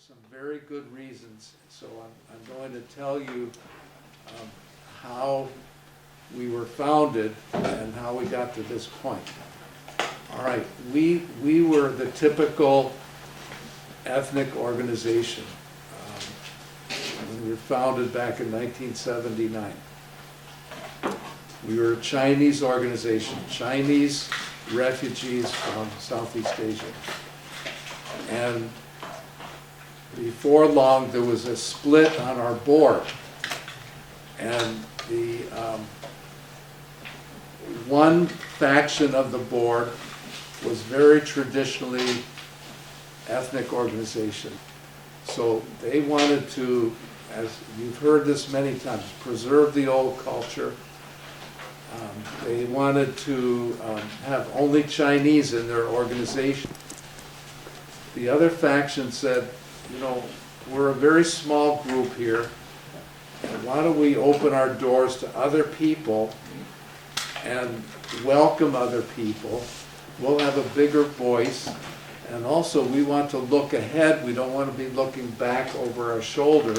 some very good reasons. So I'm going to tell you how we were founded and how we got to this point. All right, we were the typical ethnic organization. We were founded back in 1979. We were a Chinese organization, Chinese refugees from Southeast Asia. And before long, there was a split on our board. And the one faction of the board was very traditionally ethnic organization. So they wanted to, as you've heard this many times, preserve the old culture. They wanted to have only Chinese in their organization. The other faction said, you know, we're a very small group here, and why don't we open our doors to other people and welcome other people. We'll have a bigger voice, and also we want to look ahead. We don't want to be looking back over our shoulder.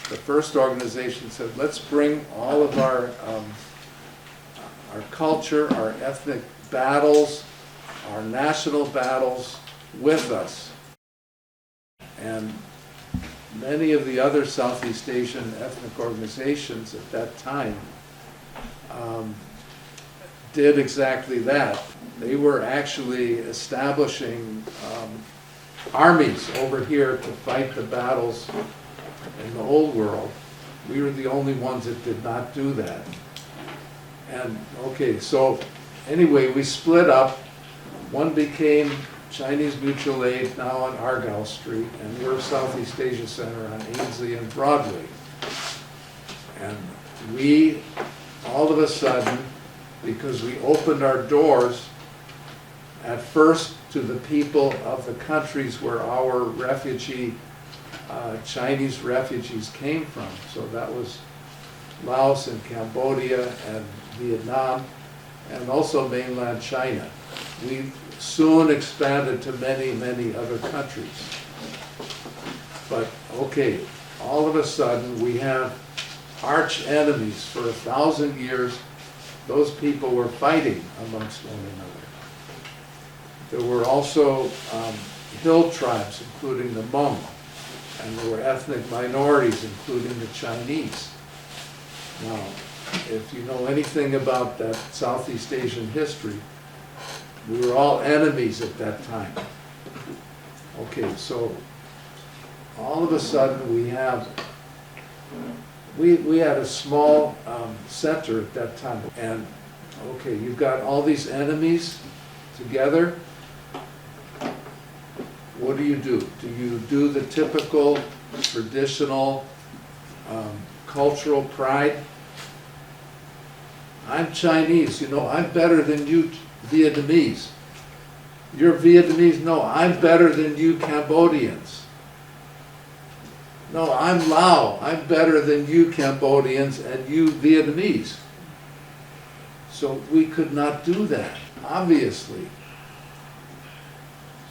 The first organization said, let's bring all of our culture, our ethnic battles, our national battles with us. And many of the other Southeast Asian ethnic organizations at that time did exactly that. They were actually establishing armies over here to fight the battles in the old world. We were the only ones that did not do that. And okay, so anyway, we split up. One became Chinese Mutual Aid, now on Argyle Street, and we're Southeast Asia Center on Ainsley and Broadway. And we, all of a sudden, because we opened our doors at first to the people of the countries where our refugee Chinese refugees came from. So that was Laos and Cambodia and Vietnam, and also mainland China. We soon expanded to many, many other countries. But okay, all of a sudden we have arch enemies. For 1,000 years, those people were fighting amongst one another. There were also hill tribes, including the Hmong. And there were ethnic minorities, including the Chinese. Now, if you know anything about that Southeast Asian history, we were all enemies at that time. Okay, so all of a sudden we had a small center at that time. And okay, you've got all these enemies together. What do? Do you do the typical, traditional, cultural pride? I'm Chinese, you know, I'm better than you Vietnamese. You're Vietnamese, no, I'm better than you Cambodians. No, I'm Lao, I'm better than you Cambodians and you Vietnamese. So we could not do that, obviously.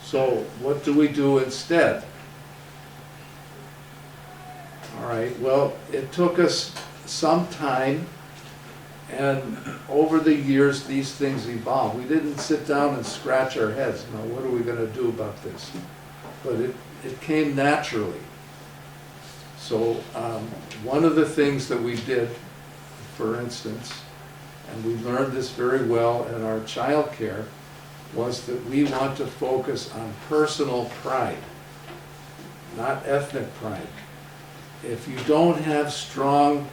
So what do we do instead? All right, well, it took us some time, and over the years these things evolved. We didn't sit down and scratch our heads, no, what are we going to do about this? But it came naturally. So one of the things that we did, for instance, and we learned this very well in our child care, was that we want to focus on personal pride, not ethnic pride. If you don't have strong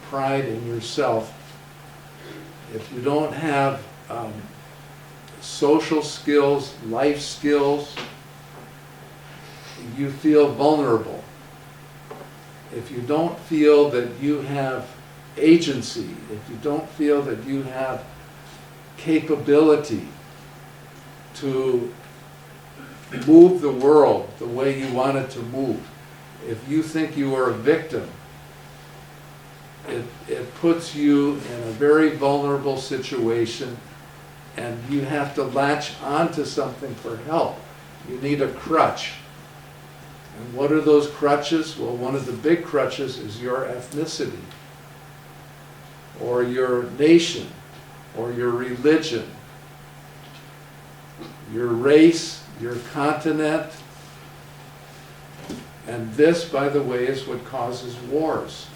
pride in yourself, if you don't have social skills, life skills, you feel vulnerable. If you don't feel that you have agency, if you don't feel that you have capability to move the world the way you want it to move, if you think you are a victim, it puts you in a very vulnerable situation, and you have to latch onto something for help. You need a crutch. And what are those crutches? Well, one of the big crutches is your ethnicity, or your nation, or your religion, your race, your continent. And this, by the way, is what causes wars.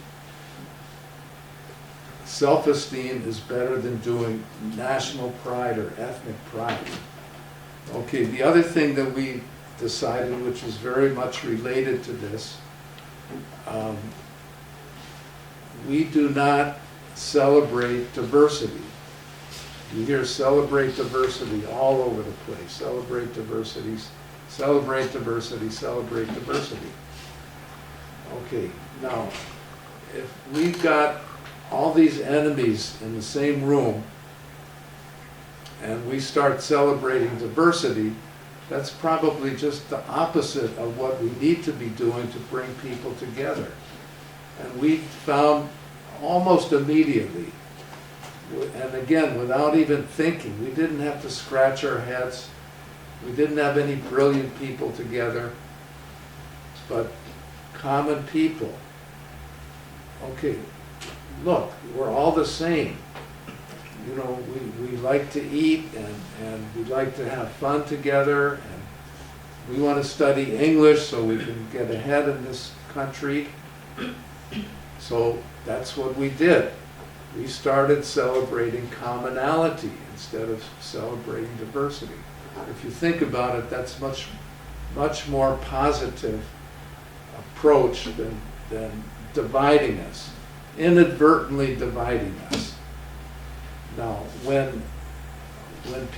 Self-esteem is better than doing national pride or ethnic pride. Okay, the other thing that we decided, which is very much related to this, we do not celebrate diversity. You hear celebrate diversity all over the place. Celebrate diversity, celebrate diversity, celebrate diversity. Okay, now, if we've got all these enemies in the same room and we start celebrating diversity, that's probably just the opposite of what we need to be doing to bring people together. And we found almost immediately, and again, without even thinking, we didn't have to scratch our heads, we didn't have any brilliant people together, but common people. Okay, look, we're all the same. You know, we like to eat, and we like to have fun together, and we want to study English so we can get ahead in this country. So that's what we did. We started celebrating commonality instead of celebrating diversity. If you think about it, that's much more positive approach than dividing us, inadvertently dividing us. Now, when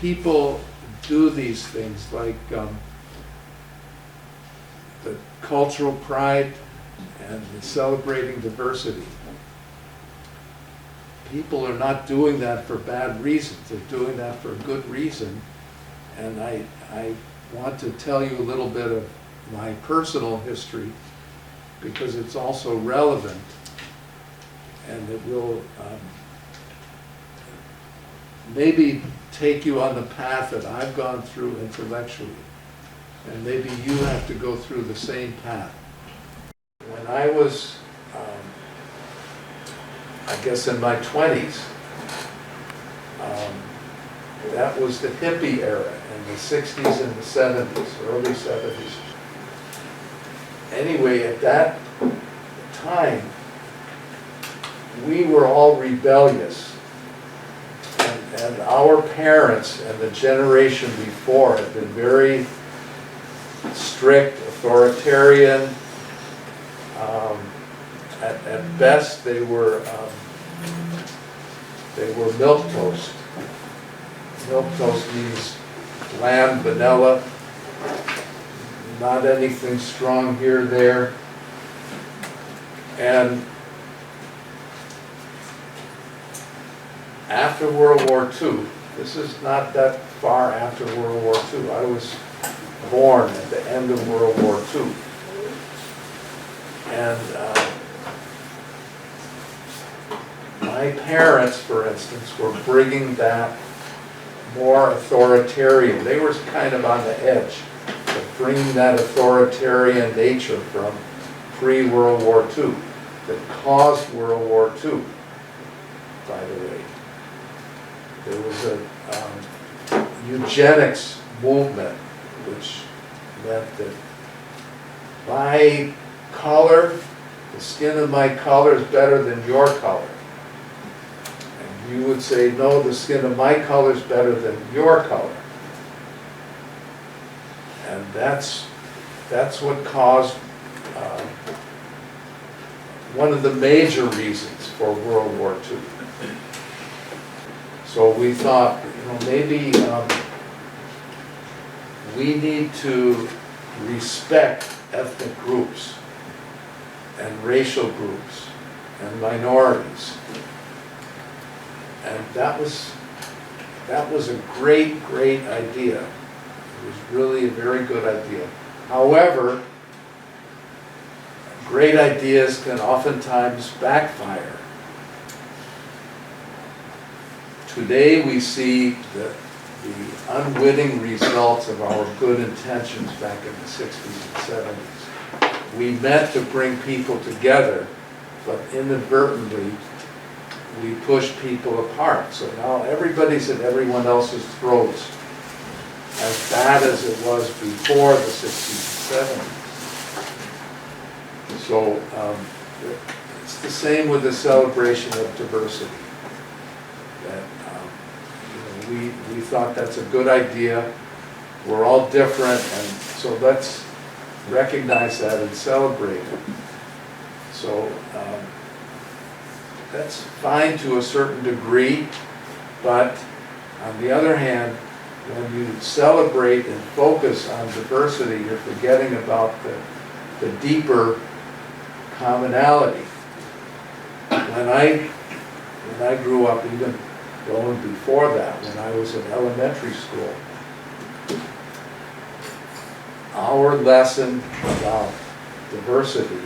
people do these things like the cultural pride and the celebrating diversity, people are not doing that for bad reasons. They're doing that for a good reason. And I want to tell you a little bit of my personal history because it's also relevant, and it will maybe take you on the path that I've gone through intellectually. And maybe you have to go through the same path. When I was, I guess in my 20s, that was the hippie era in the 60s and the 70s, early 70s. Anyway, at that time, we were all rebellious. And our parents and the generation before had been very strict, authoritarian. At best, they were milquetoast. Milquetoast means bland, vanilla, not anything strong here or there. And after World War II, this is not that far after World War II. I was born at the end of World War II. And my parents, for instance, were bringing that more authoritarian. They were kind of on the edge of bringing that authoritarian nature from pre-World War II that caused World War II, by the way. There was a eugenics movement, which meant that my color, the skin of my color is better than your color. And you would say, no, the skin of my color is better than your color. And that's what caused one of the major reasons for World War II. So we thought, maybe we need to respect ethnic groups and racial groups and minorities. And that was a great idea. It was really a very good idea. However, great ideas can oftentimes backfire. Today we see that the unwitting results of our good intentions back in the 60s and 70s. We meant to bring people together, but inadvertently, we pushed people apart. So now everybody's at everyone else's throats, as bad as it was before the 60s and 70s. So it's the same with the celebration of diversity. That we thought that's a good idea. We're all different, and so let's recognize that and celebrate it. So that's fine to a certain degree, but on the other hand, when you celebrate and focus on diversity, you're forgetting about the deeper commonality. When I grew up, even going before that, when I was in elementary school, our lesson about diversity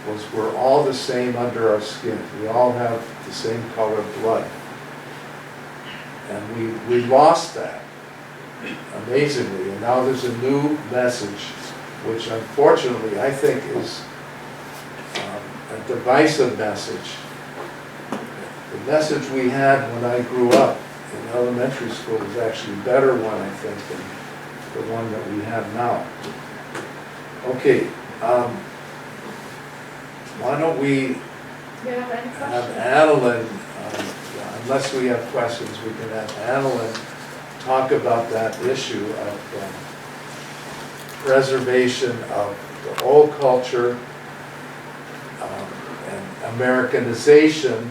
was we're all the same under our skin. We all have the same colored blood. And we lost that, amazingly. And now there's a new message, which unfortunately I think is a divisive message. The message we had when I grew up in elementary school was actually a better one, I think, than the one that we have now. Okay, why don't we have Annalyn, unless we have questions, we can have Annalyn talk about that issue of preservation of the old culture and Americanization,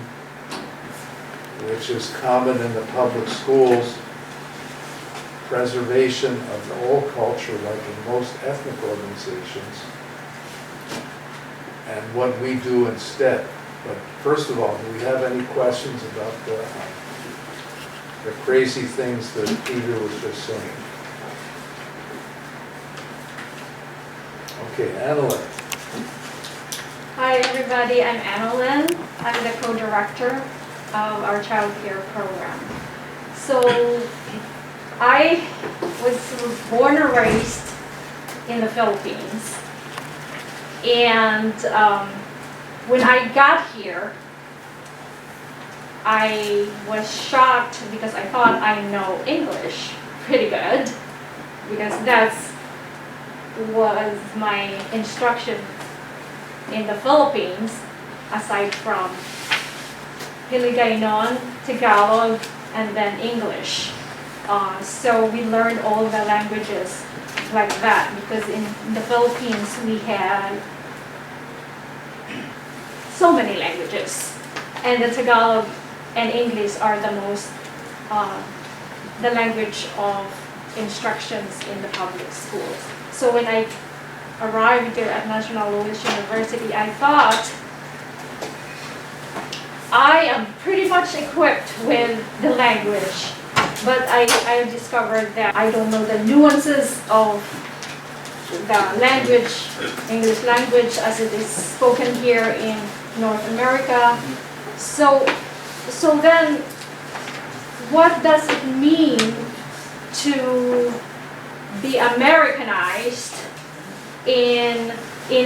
which is common in the public schools, preservation of the old culture like in most ethnic organizations, and what we do instead. But first of all, do we have any questions about the crazy things that Peter was just saying? Okay, Annalyn. Hi everybody, I'm Annalyn. I'm the co-director of our child care program. So I was born and raised in the Philippines, and when I got here, I was shocked because I thought I know English pretty good, because that was my instruction in the Philippines, aside from Hiligaynon, Tagalog, and then English. So we learned all the languages like that, because in the Philippines we had so many languages, and the Tagalog and English are the most, the language of instructions in the public schools. So when I arrived here at National Louis University, I thought I am pretty much equipped with the language, but I discovered that I don't know the nuances of the language, English language, as it is spoken here in North America. So then, what does it mean to be Americanized in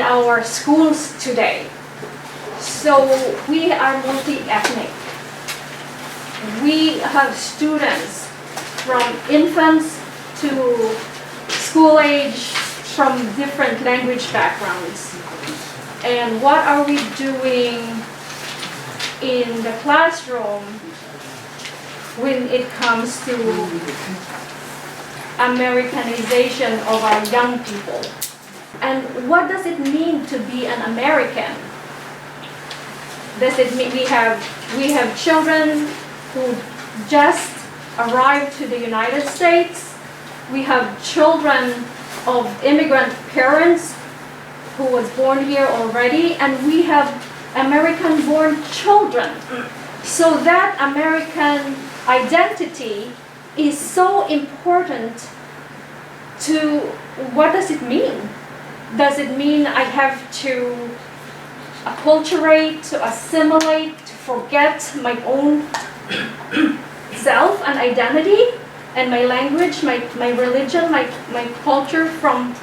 our schools today? So we are multi-ethnic. We have students from infants to school age, from different language backgrounds. And what are we doing in the classroom when it comes to Americanization of our young people? And what does it mean to be an American? Does it mean we have children who just arrived to the United States? We have children of immigrant parents who was born here already, and we have American-born children. So that American identity is so important to what does it mean? Does it mean I have to acculturate, to assimilate, to forget my own myself and identity and my language, my religion, my culture from,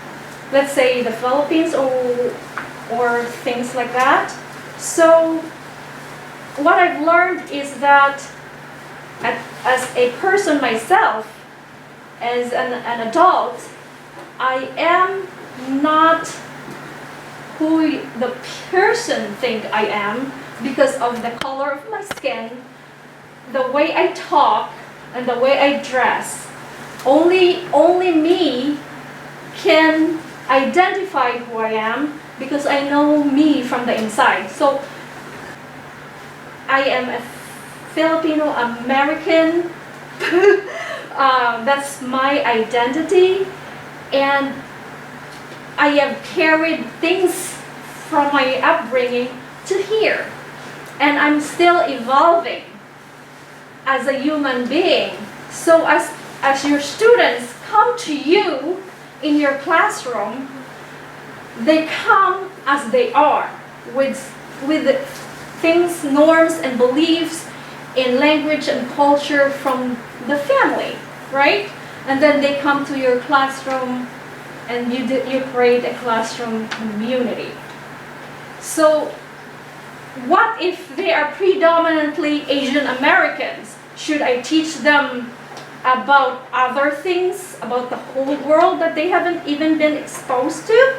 let's say, the Philippines or things like that. So what I've learned is that as a person myself, as an adult, I am not who the person think I am because of the color of my skin, the way I talk, and the way I dress. Only me can identify who I am because I know me from the inside. So I am a Filipino American. That's my identity, and I have carried things from my upbringing to here, and I'm still evolving as a human being. So as your students come to you in your classroom, they come as they are with things, norms, and beliefs in language and culture from the family, right? And then they come to your classroom and you create a classroom community. So what if they are predominantly Asian Americans? Should I teach them about other things, about the whole world that they haven't even been exposed to?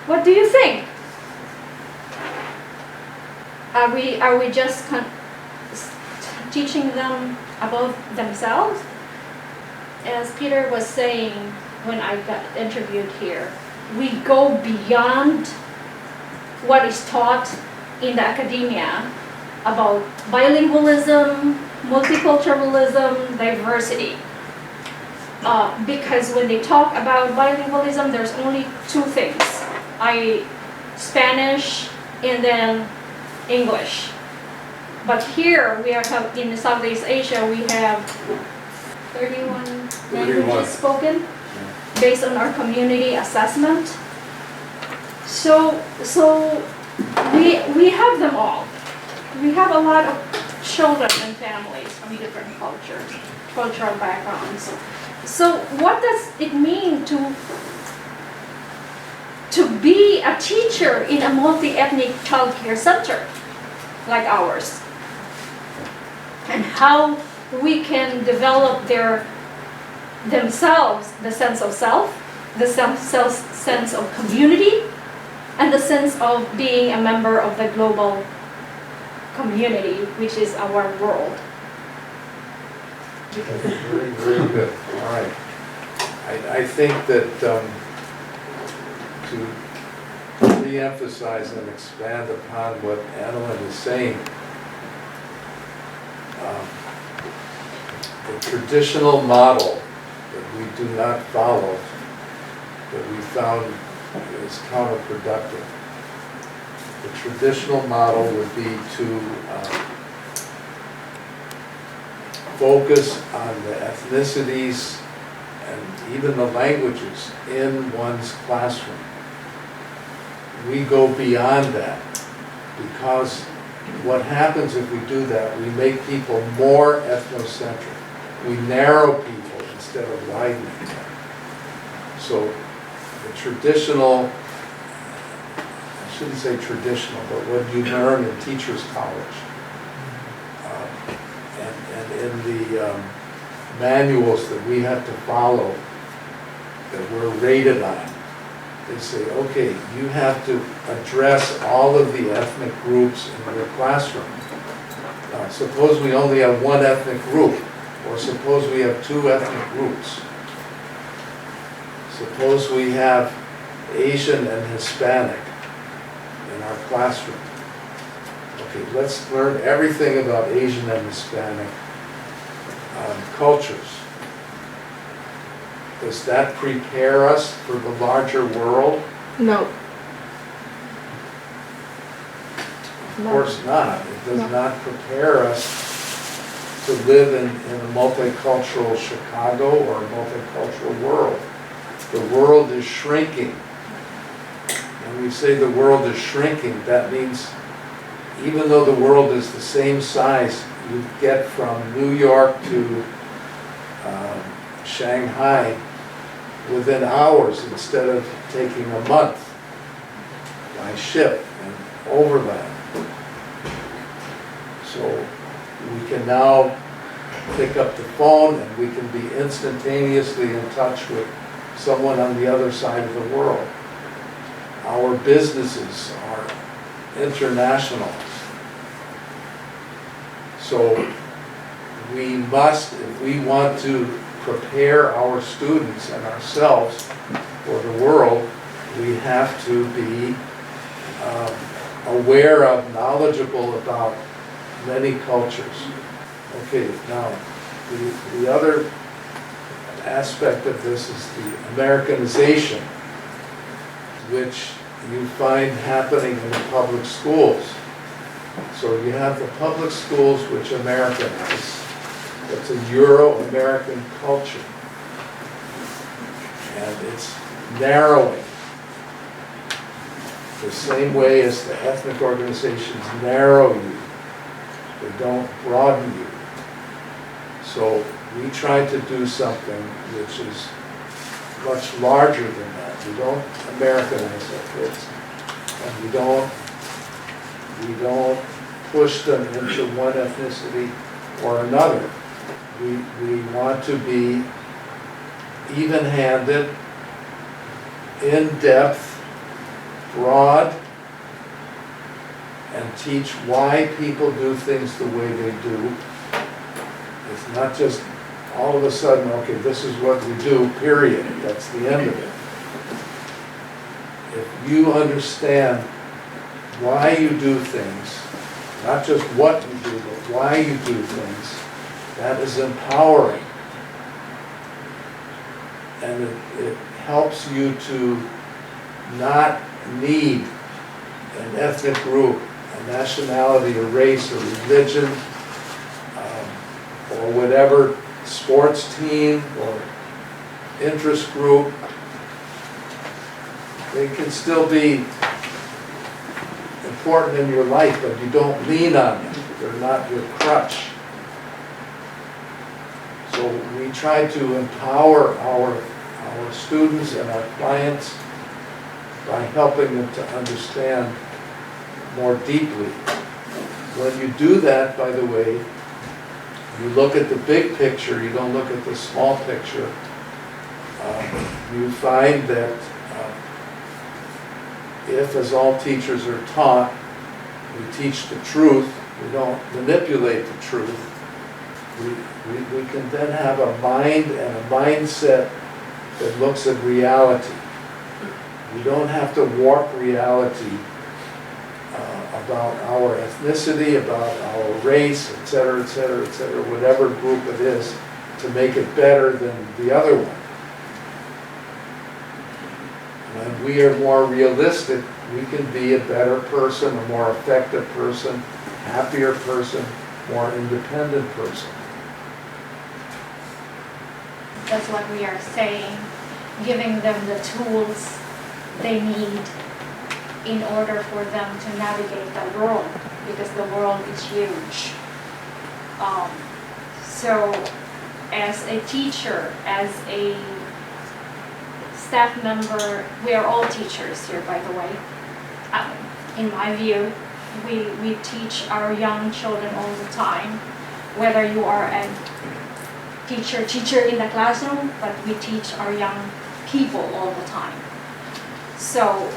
What do you think? Are we just teaching them about themselves? As Peter was saying when I got interviewed here, we go beyond what is taught in the academia about bilingualism, multiculturalism, diversity. Because when they talk about bilingualism, there's only two things: Spanish and then English. But here we are in Southeast Asia, we have 31 languages spoken based on our community assessment. So we have them all. We have a lot of children and families from different cultural backgrounds. So what does it mean to be a teacher in a multi-ethnic child care center like ours? And how we can develop themselves, the sense of self, the sense of community, and the sense of being a member of the global community, which is our world. Very, very good. All right. I think that to re-emphasize and expand upon what Annalyn is saying, the traditional model that we do not follow, that we found is counterproductive. The traditional model would be to focus on the ethnicities and even the languages in one's classroom. We go beyond that because what happens if we do that, we make people more ethnocentric. We narrow people instead of widening them. So the traditional, I shouldn't say traditional, but what you learn in teachers' college and in the manuals that we have to follow, that we're rated on, they say, okay, you have to address all of the ethnic groups in your classroom. Now, suppose we only have one ethnic group, or suppose we have two ethnic groups. Suppose we have Asian and Hispanic in our classroom. Okay, let's learn everything about Asian and Hispanic cultures. Does that prepare us for the larger world? No. Of course not. It does not prepare us to live in a multicultural Chicago or a multicultural world. The world is shrinking. When we say the world is shrinking, that means even though the world is the same size you get from New York to Shanghai within hours instead of taking a month by ship and overland. So we can now pick up the phone and we can be instantaneously in touch with someone on the other side of the world. Our businesses are international. So we must, if we want to prepare our students and ourselves for the world, we have to be aware of, knowledgeable about many cultures. Okay, now the other aspect of this is the Americanization, which you find happening in the public schools. So you have the public schools which Americanize. It's a Euro-American culture. And it's narrowing. The same way as the ethnic organizations narrow you, they don't broaden you. So we try to do something which is much larger than that. We don't Americanize our kids. And we don't push them into one ethnicity or another. We want to be even-handed, in-depth, broad, and teach why people do things the way they do. It's not just all of a sudden, okay, this is what we do, period. That's the end of it. If you understand why you do things, not just what you do, but why you do things, that is empowering. And it helps you to not need an ethnic group, a nationality, a race, a religion, or whatever sports team or interest group. They can still be important in your life, but you don't lean on them. They're not your crutch. So we try to empower our students and our clients by helping them to understand more deeply. When you do that, by the way, you look at the big picture, you don't look at the small picture. You find that if, as all teachers are taught, we teach the truth, we don't manipulate the truth, we can then have a mind and a mindset that looks at reality. We don't have to warp reality about our ethnicity, about our race, et cetera, whatever group it is, to make it better than the other one. When we are more realistic, we can be a better person, a more effective person, happier person, more independent person. That's what we are saying, giving them the tools they need in order for them to navigate the world, because the world is huge. So as a teacher, as a staff member, we are all teachers here, by the way. In my view, we teach our young children all the time, whether you are a teacher in the classroom, but we teach our young people all the time. So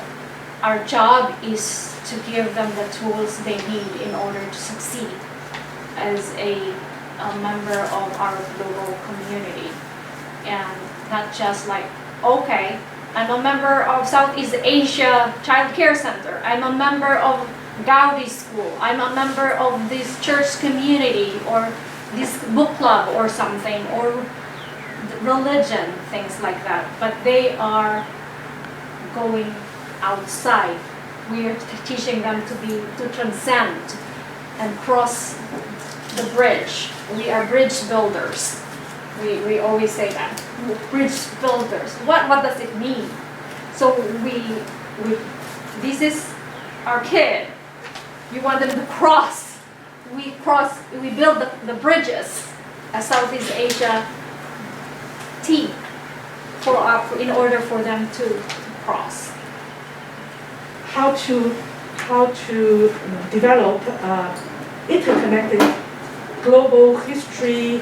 our job is to give them the tools they need in order to succeed as a member of our global community. And not just like, okay, I'm a member of Southeast Asia Child Care Center, I'm a member of Gaudi School, I'm a member of this church community or this book club or something, or religion, things like that. But they are going outside. We are teaching them to transcend and cross the bridge. We are bridge builders. We always say that. Bridge builders. What does it mean? So this is our kid. You want them to cross we build the bridges as Southeast Asia team in order for them to cross. How to develop interconnected global history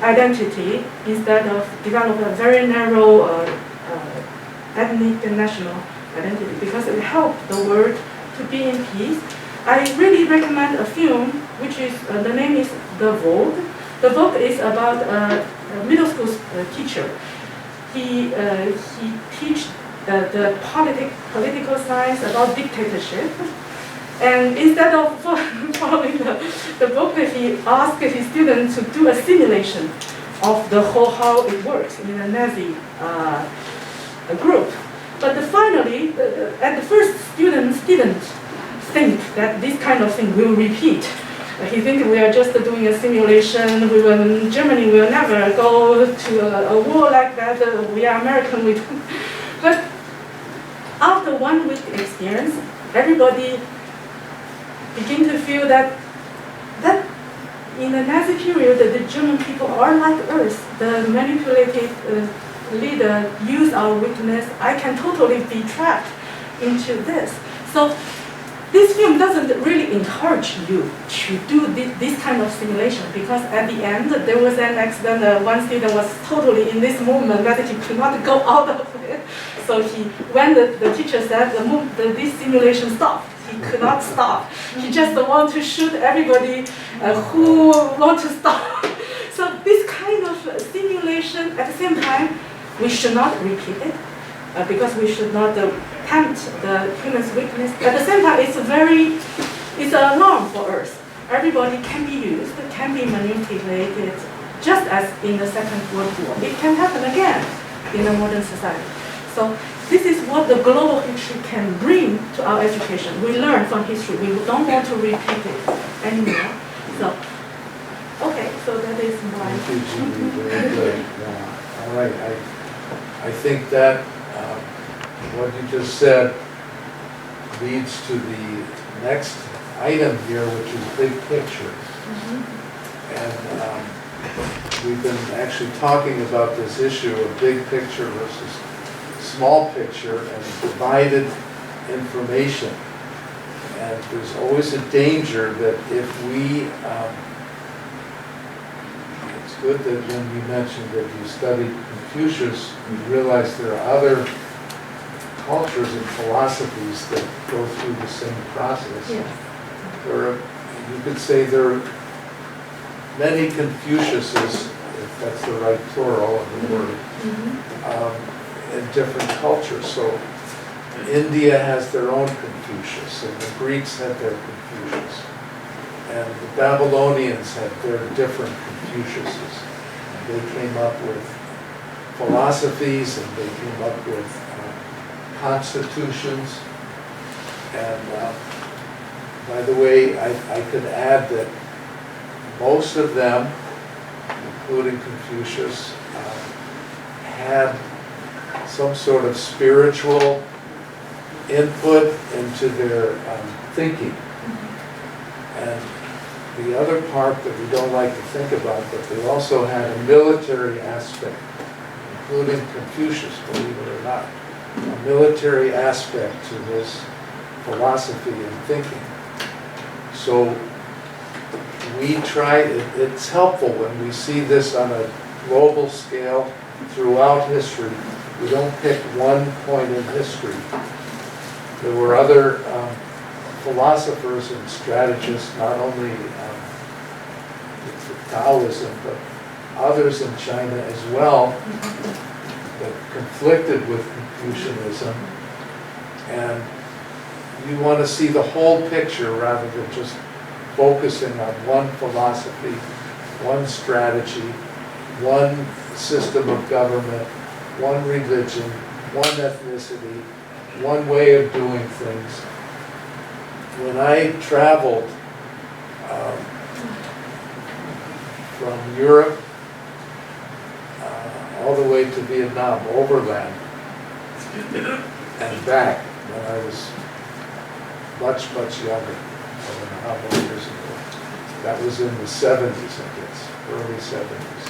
identity instead of develop a very narrow ethnic and national identity, because it helps the world to be in peace. I really recommend a film which is the name is The Vogue. The Vogue is about a middle school teacher. He teach the political science about dictatorship, and instead of following the book, he asked his students to do a simulation of the whole how it works in a Nazi group. But finally, at the first, students didn't think that this kind of thing will repeat. He thinks we are just doing a simulation. Germany will never go to a war like that. We are American. But after 1 week experience, everybody begin to feel that in the Nazi period, the German people are like us. The manipulated leader use our weakness. I can totally be trapped into this. So this film doesn't really encourage you to do this kind of simulation, because at the end there was an accident. One student was totally in this movement that he could not go out of it. So when the teacher said this simulation stopped, he could not stop. He just want to shoot everybody who want to stop. So this kind of simulation, at the same time, we should not repeat it, because we should not tempt the human's weakness. At the same time, it's an alarm for us. Everybody can be used, can be manipulated, just as in the Second World War. It can happen again in a modern society. So this is what the global history can bring to our education. We learn from history. We don't want to repeat it anymore. So, okay, so that is my... Thank you, Judy. Very good. Yeah. All right. I think that what you just said leads to the next item here, which is big picture. And we've been actually talking about this issue of big picture versus small picture and divided information. And there's always a danger that if we, it's good that when you mentioned that you studied Confucius, you realize there are other cultures and philosophies that go through the same process. Yes. You could say there are many Confuciuses, if that's the right plural of the word, in different cultures. So India has their own Confucius, and the Greeks had their Confucius, and the Babylonians had their different Confuciuses. And they came up with philosophies, and they came up with constitutions. And by the way, I could add that most of them, including Confucius, had some sort of spiritual input into their thinking. And the other part that we don't like to think about, but they also had a military aspect, including Confucius, believe it or not, a military aspect to his philosophy and thinking. So we try, it's helpful when we see this on a global scale throughout history. We don't pick one point in history. There were other philosophers and strategists, not only Taoism, but others in China as well, that conflicted with Confucianism. And you want to see the whole picture rather than just focusing on one philosophy, one strategy, one system of government, one religion, one ethnicity, one way of doing things. When I traveled from Europe all the way to Vietnam, overland, and back when I was much, much younger, I don't know how many years ago. That was in the 70s, I guess, early 70s.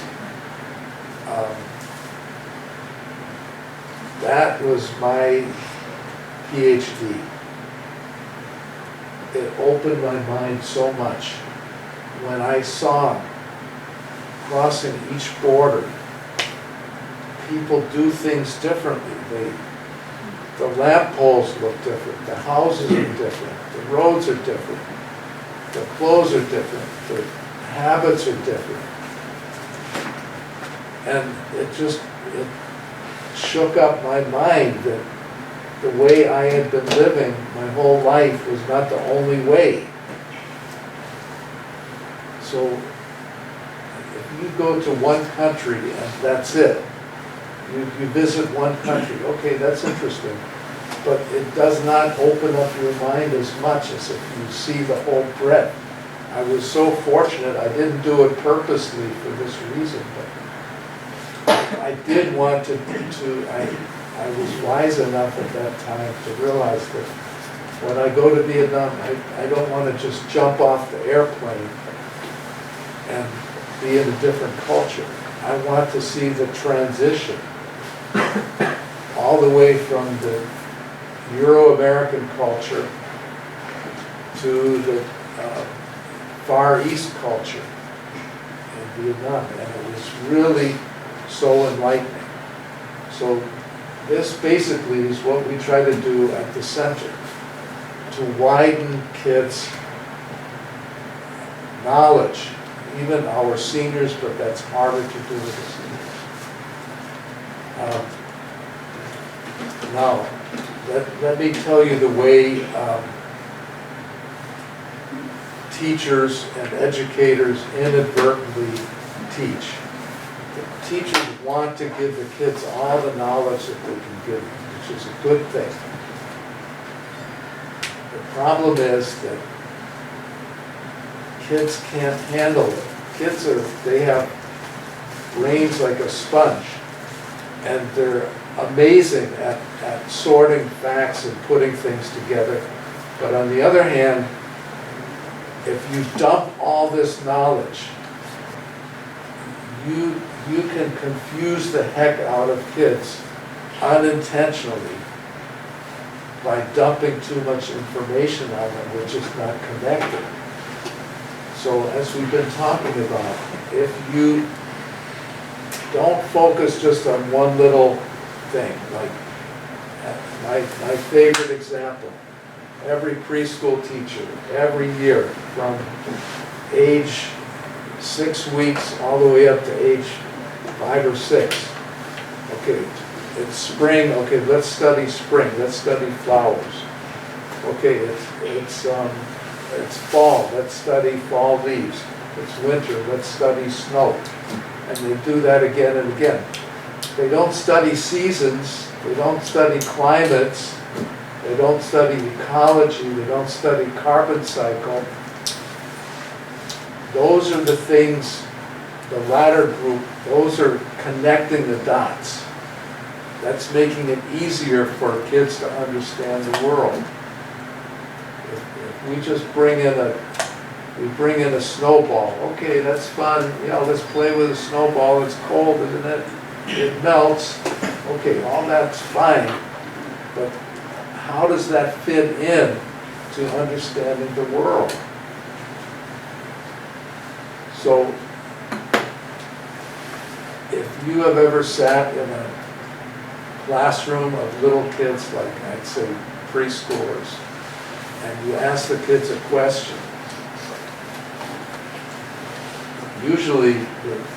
That was my PhD. It opened my mind so much when I saw crossing each border, people do things differently. The lamp poles look different, the houses are different, the roads are different, the clothes are different, the habits are different. And it shook up my mind that the way I had been living my whole life was not the only way. So if you go to one country and that's it, you visit one country, okay, that's interesting, but it does not open up your mind as much as if you see the whole breadth. I was so fortunate, I didn't do it purposely for this reason, but I did want to I was wise enough at that time to realize that when I go to Vietnam, I don't want to just jump off the airplane and be in a different culture. I want to see the transition all the way from the Euro-American culture to the Far East culture in Vietnam, and it was really so enlightening. So this basically is what we try to do at the center, to widen kids' knowledge, even our seniors, but that's harder to do with the seniors. Now, let me tell you the way teachers and educators inadvertently teach. The teachers want to give the kids all the knowledge that they can give them, which is a good thing. The problem is that kids can't handle it. They have brains like a sponge, and they're amazing at sorting facts and putting things together. But on the other hand, if you dump all this knowledge, you can confuse the heck out of kids unintentionally by dumping too much information on them which is not connected. So as we've been talking about, if you don't focus just on one little thing, like my favorite example, every preschool teacher, every year from age 6 weeks all the way up to age 5 or 6. Okay, it's spring, okay, let's study spring, let's study flowers. Okay, it's fall, let's study fall leaves. It's winter, let's study snow. And they do that again and again. They don't study seasons, they don't study climates, they don't study ecology, they don't study carbon cycle. Those are the things, the latter group, those are connecting the dots. That's making it easier for kids to understand the world. If we just bring in a snowball, okay, that's fun, let's play with a snowball, it's cold, isn't it? It melts, okay, all that's fine, but how does that fit in to understanding the world? So, if you have ever sat in a classroom of little kids, like I'd say preschoolers, and you ask the kids a question, usually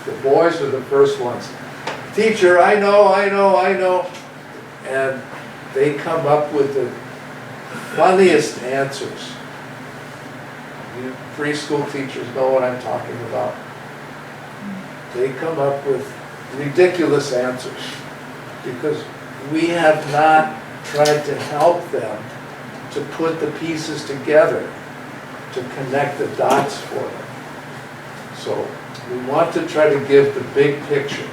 the boys are the first ones. Teacher, I know. And they come up with the funniest answers. You preschool teachers know what I'm talking about. They come up with ridiculous answers because we have not tried to help them to put the pieces together, to connect the dots for them. So we want to try to give the big picture.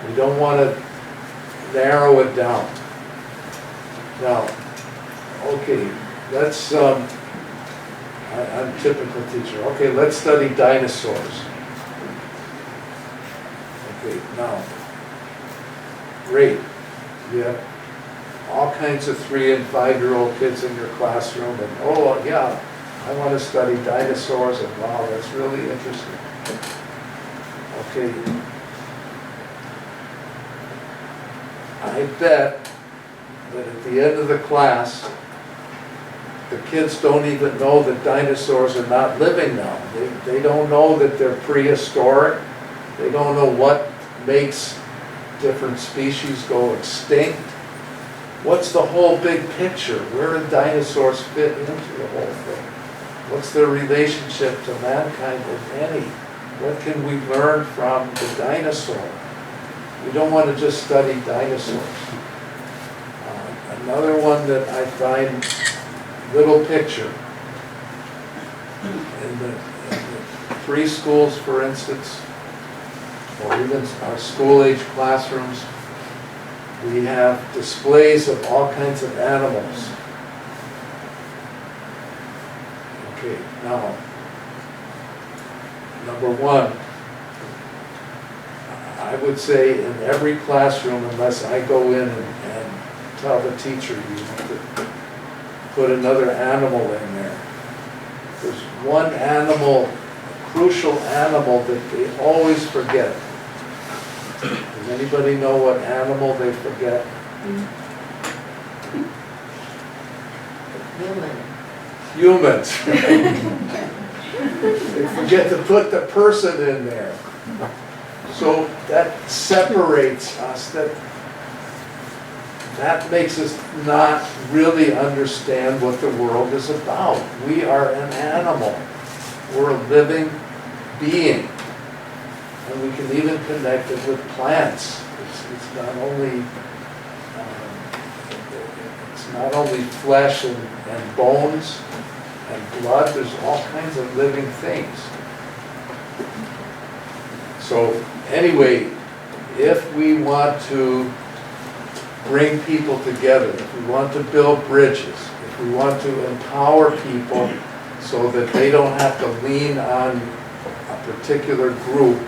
We don't want to narrow it down. Now, okay, let's I'm a typical teacher. Okay, let's study dinosaurs. Okay, now, great. You have all kinds of 3- and 5-year-old kids in your classroom, and oh yeah, I want to study dinosaurs, and wow, that's really interesting. Okay. I bet that at the end of the class, the kids don't even know that dinosaurs are not living now. They don't know that they're prehistoric. They don't know what makes different species go extinct. What's the whole big picture? Where do dinosaurs fit into the whole thing? What's their relationship to mankind, if any? What can we learn from the dinosaur? We don't want to just study dinosaurs. Another one that I find, little picture, in the preschools, for instance, or even our school-age classrooms, we have displays of all kinds of animals. Okay, now, number one, I would say in every classroom, unless I go in and tell the teacher you have to put another animal in there, there's one animal, a crucial animal that they always forget. Does anybody know what animal they forget? Humans. They forget to put the person in there. So that separates us, that makes us not really understand what the world is about. We are an animal. We're a living being. And we can even connect it with plants. It's not only flesh and bones and blood, there's all kinds of living things. So anyway, if we want to bring people together, if we want to build bridges, if we want to empower people so that they don't have to lean on a particular group,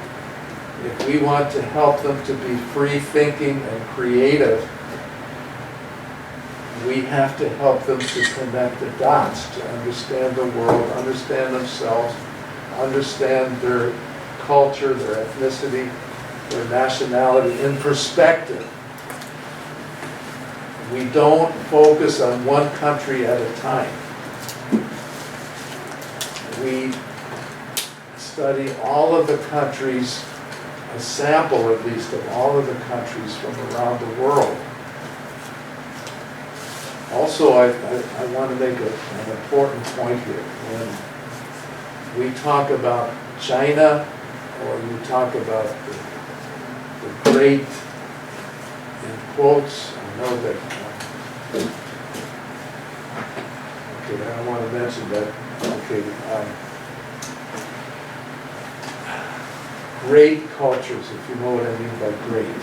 if we want to help them to be free-thinking and creative, we have to help them to connect the dots, to understand the world, understand themselves, understand their culture, their ethnicity, their nationality in perspective. We don't focus on one country at a time. We study all of the countries, a sample at least of all of the countries from around the world. Also, I want to make an important point here. When we talk about China, or you talk about the great, in quotes, I know that, okay, I don't want to mention that, okay, great cultures, if you know what I mean by great.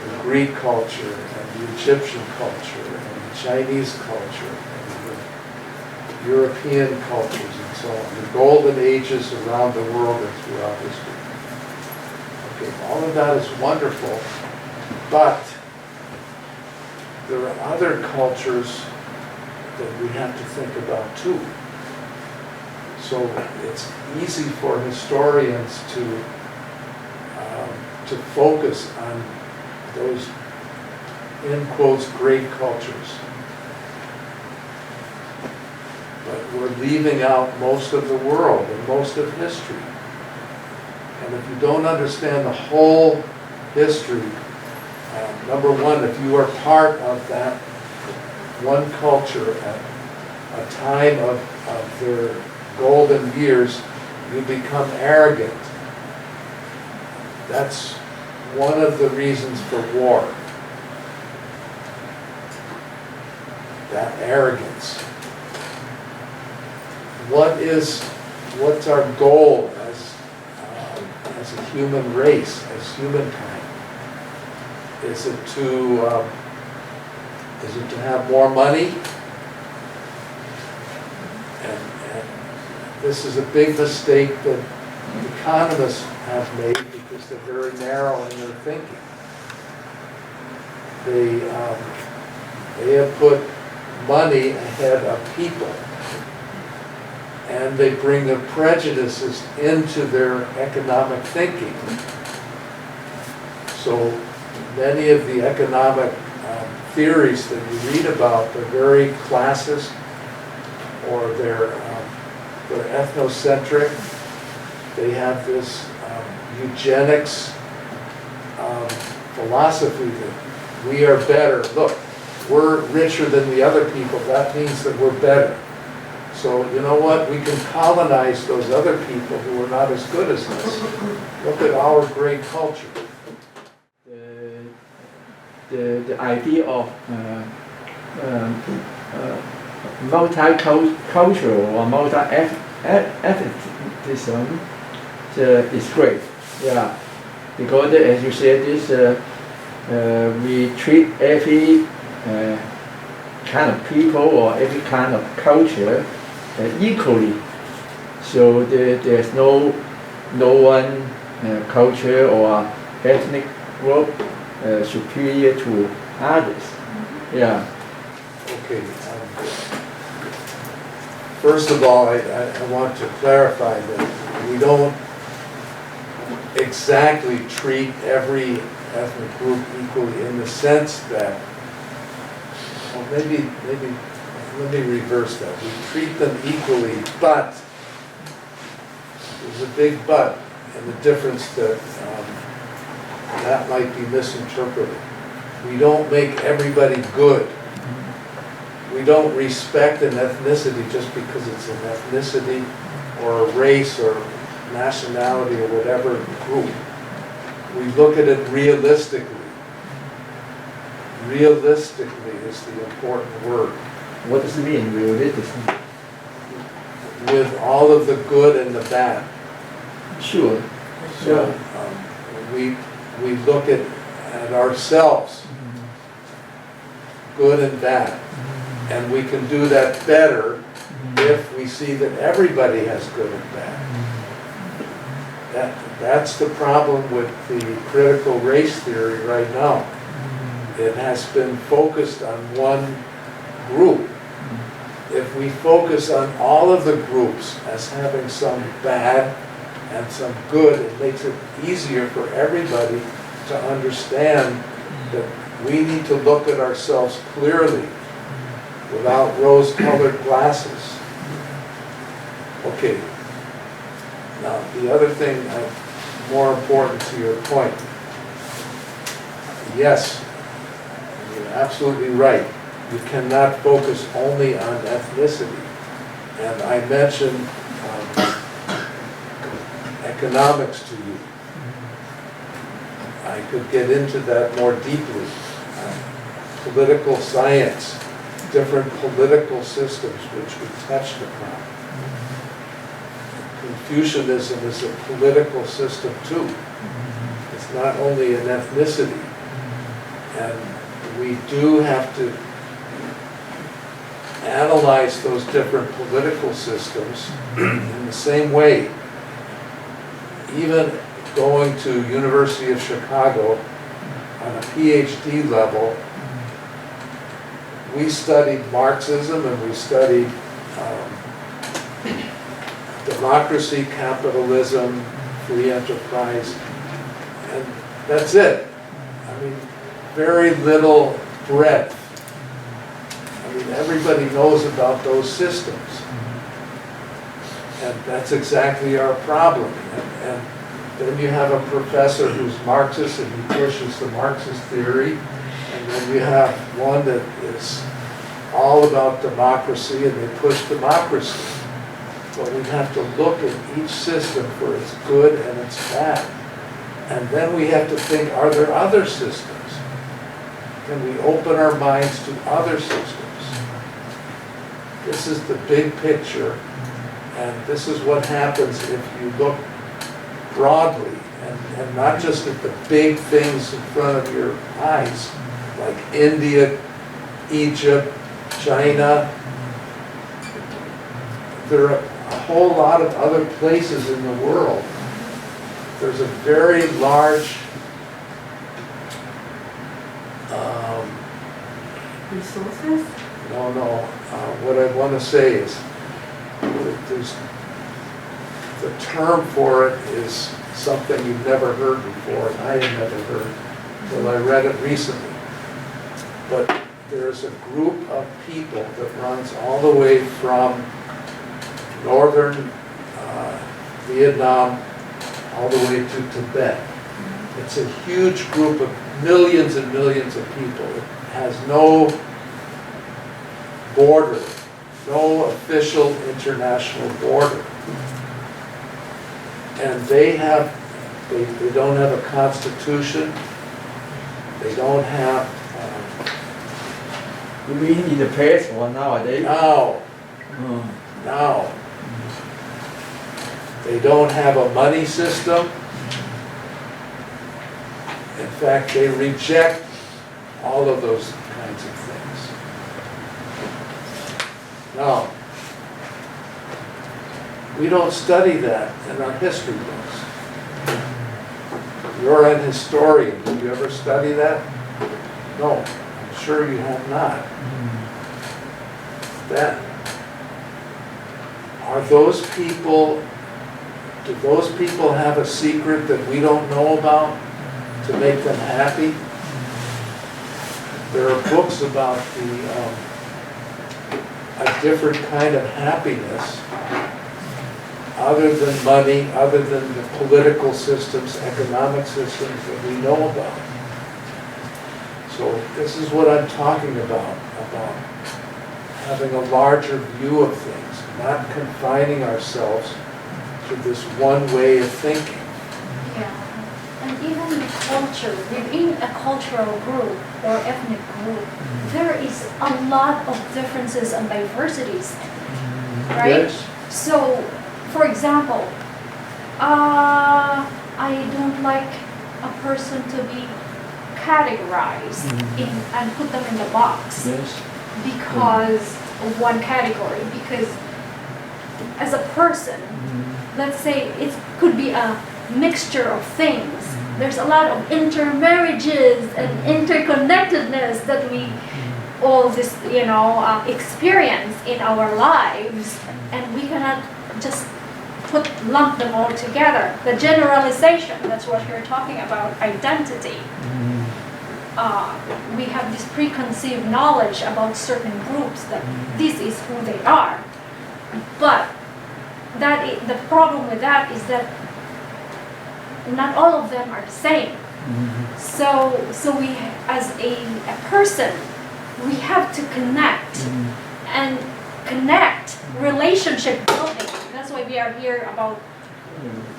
The Greek culture, and the Egyptian culture, and the Chinese culture, and the European cultures, and so on. The golden ages around the world and throughout history. Okay, all of that is wonderful, but there are other cultures that we have to think about too. So it's easy for historians to focus on those, in quotes, great cultures. But we're leaving out most of the world and most of history. And if you don't understand the whole history, number one, if you are part of that one culture at a time of their golden years, you become arrogant. That's one of the reasons for war. That arrogance. What's our goal as a human race, as humankind? Is it to have more money? this is a big mistake that economists have made because they're very narrow in their thinking. They have put money ahead of people, and they bring their prejudices into their economic thinking. So many of the economic theories that you read about, they're very classist, or they're ethnocentric. They have this eugenics philosophy that we are better. Look, we're richer than the other people. That means that we're better. So you know what? We can colonize those other people who are not as good as us. Look at our great culture. The idea of multicultural or multi-ethnicism is great. Yeah, because as you said, this we treat every kind of people or every kind of culture equally. So there's no one culture or ethnic group superior to others. Yeah. Okay. First of all, I want to clarify that we don't exactly treat every ethnic group equally in the sense that, well, maybe let me reverse that. We treat them equally, but there's a big but, and the difference that that might be misinterpreted. We don't make everybody good. We don't respect an ethnicity just because it's an ethnicity or a race or nationality or whatever group. We look at it realistically. Realistically is the important word. What does it mean, realistically? With all of the good and the bad. Sure. So we look at ourselves, good and bad. And we can do that better if we see that everybody has good and bad. That's the problem with the critical race theory right now. It has been focused on one group. If we focus on all of the groups as having some bad and some good, it makes it easier for everybody to understand that we need to look at ourselves clearly without rose-colored glasses. Okay. Now, the other thing, more important to your point, yes, you're absolutely right. You cannot focus only on ethnicity. And I mentioned economics to you. I could get into that more deeply. Political science, different political systems which we touched upon. Confucianism is a political system too. It's not only an ethnicity. And we do have to analyze those different political systems in the same way. Even going to University of Chicago on a PhD level, we studied Marxism and we studied democracy, capitalism, free enterprise, and that's it. I mean, very little breadth. I mean, everybody knows about those systems. And that's exactly our problem. And then you have a professor who's Marxist and he pushes the Marxist theory, and then you have one that is all about democracy and they push democracy. But we have to look at each system for its good and its bad. And then we have to think, are there other systems? Can we open our minds to other systems? This is the big picture, and this is what happens if you look broadly and not just at the big things in front of your eyes, like India, Egypt, China. There are a whole lot of other places in the world. There's a very large Resources? no, what I want to say is, there's, the term for it is something you've never heard before, and I had never heard until I read it recently. But there's a group of people that runs all the way from northern Vietnam all the way to Tibet. It's a huge group of millions and millions of people. It has no border, no official international border. And they don't have a constitution, they don't have, You mean in the past or nowadays? now, they don't have a money system. In fact, they reject all of those kinds of things. Now, we don't study that in our history books. You're an historian. Did you ever study that? No, I'm sure you have not. Then, do those people have a secret that we don't know about to make them happy? There are books about a different kind of happiness other than money, other than the political systems, economic systems that we know about. So this is what I'm talking about having a larger view of things, not confining ourselves to this one way of thinking. Yeah, and even the culture, within a cultural group or ethnic group, there is a lot of differences and diversities, right? Yes. So, for example, I don't like a person to be categorized and put them in the box Yes. because of one category. Because as a person, let's say it could be a mixture of things. There's a lot of intermarriages and interconnectedness that we all this, experience in our lives, and we cannot just lump them all together. The generalization, that's what you're talking about, identity. We have this preconceived knowledge about certain groups that this is who they are. But the problem with that is that not all of them are the same. So we, as a person, we have to connect and connect relationship building. That's why we are here about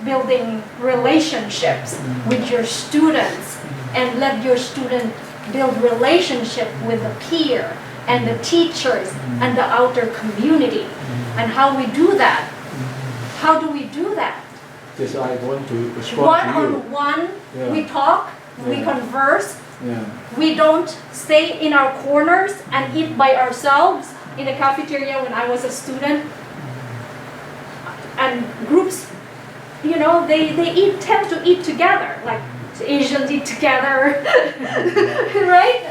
building relationships with your students, and let your student build relationship with the peer and the teachers and the outer community. And how we do that? How do we do that? Yes, I want to respond to you. One-on-one, Yeah. we talk, we Yeah. converse. Yeah. We don't stay in our corners and eat by ourselves. In the cafeteria when I was a student, and groups, they tend to eat together, like Asians eat together, right?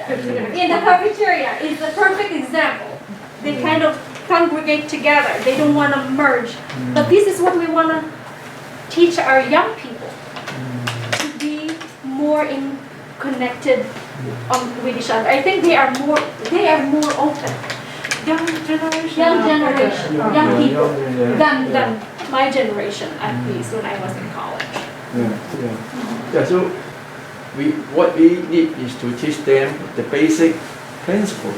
In the cafeteria is the perfect example. They kind of congregate together. They don't want to merge. But this is what we want to teach our young people, to be more connected with each other. I think they are more open. Young generation. Young people, Yeah. than my generation, at least when I was in college. Yeah. So what we need is to teach them the basic principle.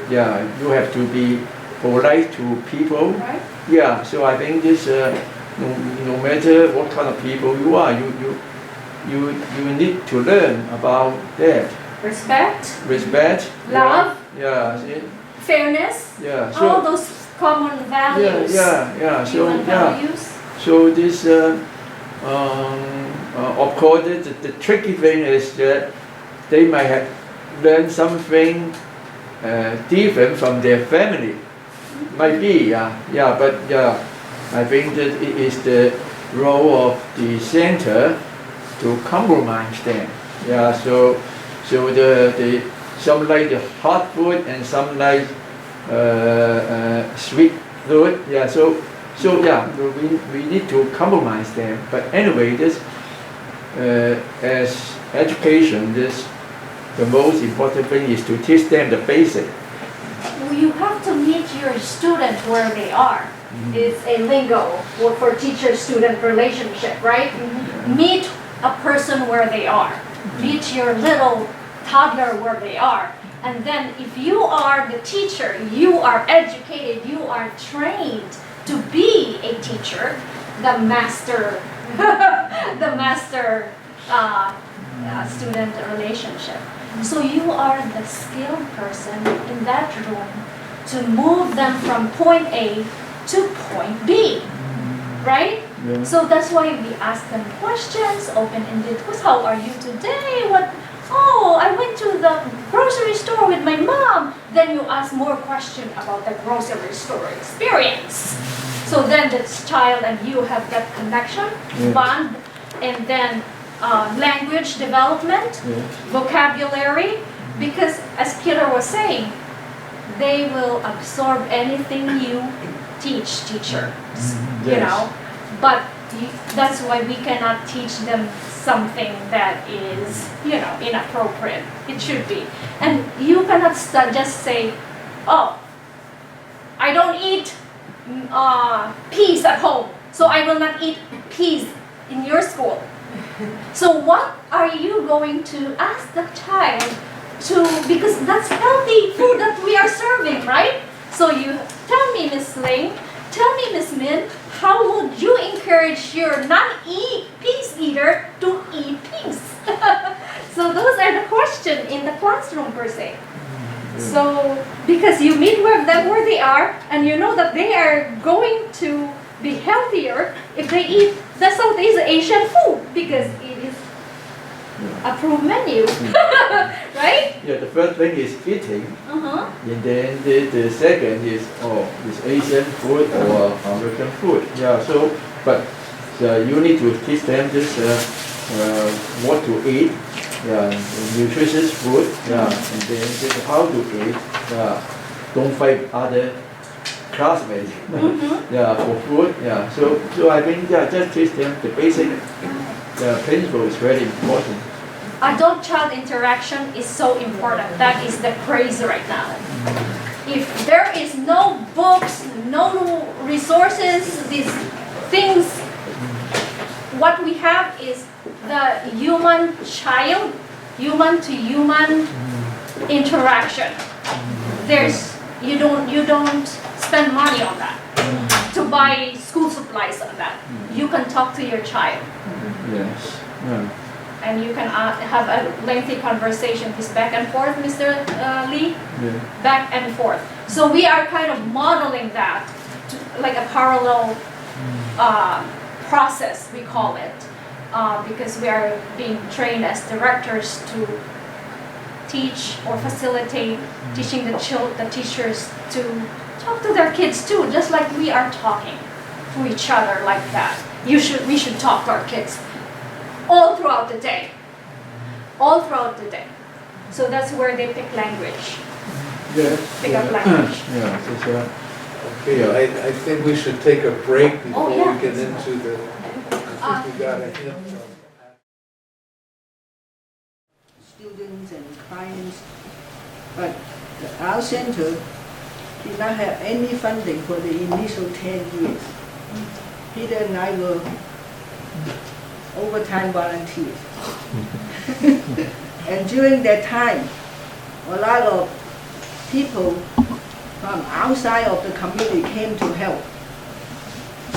Yeah, you have to be polite to people. Right? Yeah. So I think this, no matter what kind of people you are, you need to learn about that. Respect. Love. Yeah. See? Fairness. Yeah. All those common values. Yeah. So Human values. So this, of course, the tricky thing is that they might have learned something different from their family. Might be, but I think that it is the role of the center to compromise them. Yeah, so the some like the hot food and some like sweet food. Yeah, so yeah, we need to compromise them. But anyway, this as education, the most important thing is to teach them the basic. Well, you have to meet your student where they are. It's a lingo for teacher-student relationship, right? Meet a person where they are. Meet your little toddler where they are. And then if you are the teacher, you are educated, you are trained to be a teacher, the master, the master student relationship. So you are the skilled person in that room to move them from point A to point B, right? Yeah. So that's why we ask them questions, open-ended questions. How are you today? What? Oh, I went to the grocery store with my mom. Then you ask more questions about the grocery store experience. So then the child and you have that connection, bond, and then language development, vocabulary, because as Peter was saying, they will absorb anything you teach, teacher, you know, but that's why we cannot teach them something that is, you know, inappropriate. It should be. And you cannot just say, oh, I don't eat peas at home, so I will not eat peas in your school. So what are you going to ask the child to, because that's healthy food that we are serving, right? So you tell me, Miss Ling, tell me, Miss Min, how would you encourage your non-peas eater to eat peas? So those are the questions in the classroom per se. So because you meet with them where they are, and you know that they are going to be healthier if they eat the Southeast Asian food, because it is approved menu, right? Yeah, the first thing is eating, and then the second is Asian food or American food. Yeah, so but you need to teach them this what to eat, nutritious food, and then how to eat. Don't fight other classmates. For food. So I think just teach them the basic. The principle is very important. Adult-child interaction is so important. That is the craze right now. If there is no books, no resources, these things, what we have is the human-child, human-to-human interaction. You don't spend money on that to buy school supplies on that. You can talk to your child. Yes. And you can have a lengthy conversation. This back and forth, Mr. Lee? Back and forth. So we are kind of modeling that, like a parallel process, we call it, because we are being trained as directors to teach or facilitate teaching the teachers to talk to their kids too, just like we are talking to each other like that. We should talk to our kids all throughout the day. All throughout the day. So that's where they pick language. Pick up language. Okay, I think we should take a break before we get into the, I think we got a hint from students and clients, but our center did not have any funding for the initial 10 years. Peter and I were overtime volunteers. And during that time, a lot of people from outside of the community came to help.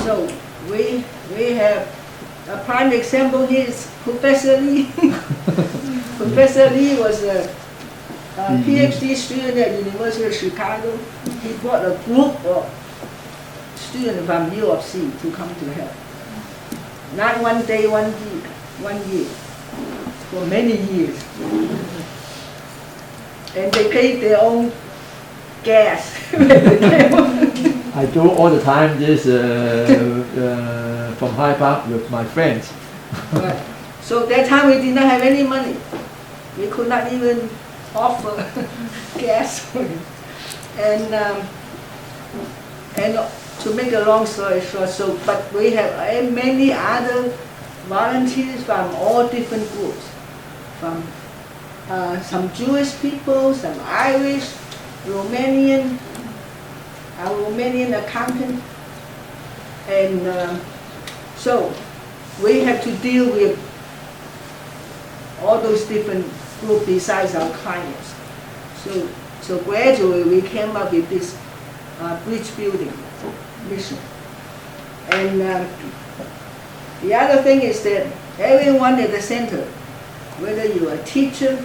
So we have a prime example here is Professor Lee. Professor Lee was a PhD student at University of Chicago. He brought a group of students from U of C to come to help. Not one day, 1 year, for many years. And they paid their own gas when they came. I do all the time this from High Park with my friends. Right. So that time we did not have any money. We could not even offer gas. And to make a long story short, but we have many other volunteers from all different groups, from some Jewish people, some Irish, Romanian, a Romanian accountant, and so we have to deal with all those different groups besides our clients. So gradually we came up with this bridge building mission. And the other thing is that everyone at the center, whether you're a teacher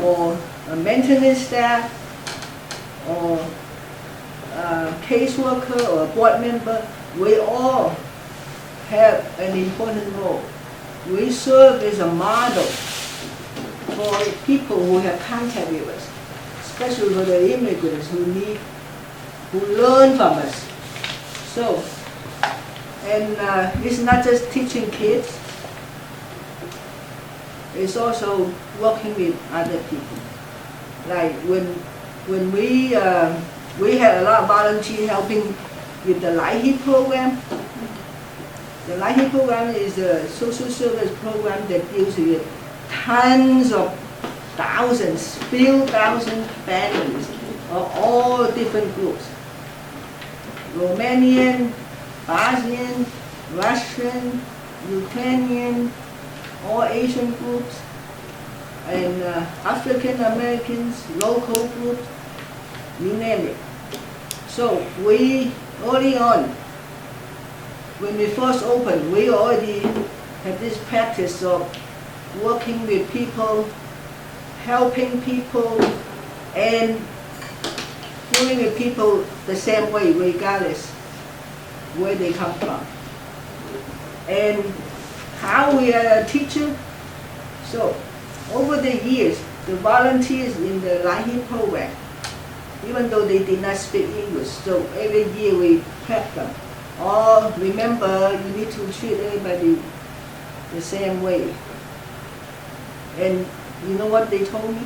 or a maintenance staff or a caseworker or a board member, we all have an important role. We serve as a model for people who have contact with us, especially for the immigrants who learn from us. So, and it's not just teaching kids, it's also working with other people. Like when we had a lot of volunteers helping with the LIHE program. The LIHE program is a social service program that deals with tons of few thousand families of all different groups. Romanian, Bosnian, Russian, Ukrainian, all Asian groups, and African Americans, local groups, you name it. So we, early on, when we first opened, we already had this practice of working with people, helping people, and dealing with people the same way, regardless where they come from. And how we are a teacher, so over the years, the volunteers in the LIHE program, even though they did not speak English, so every year we prep them. Oh, remember, you need to treat everybody the same way. And you know what they told me?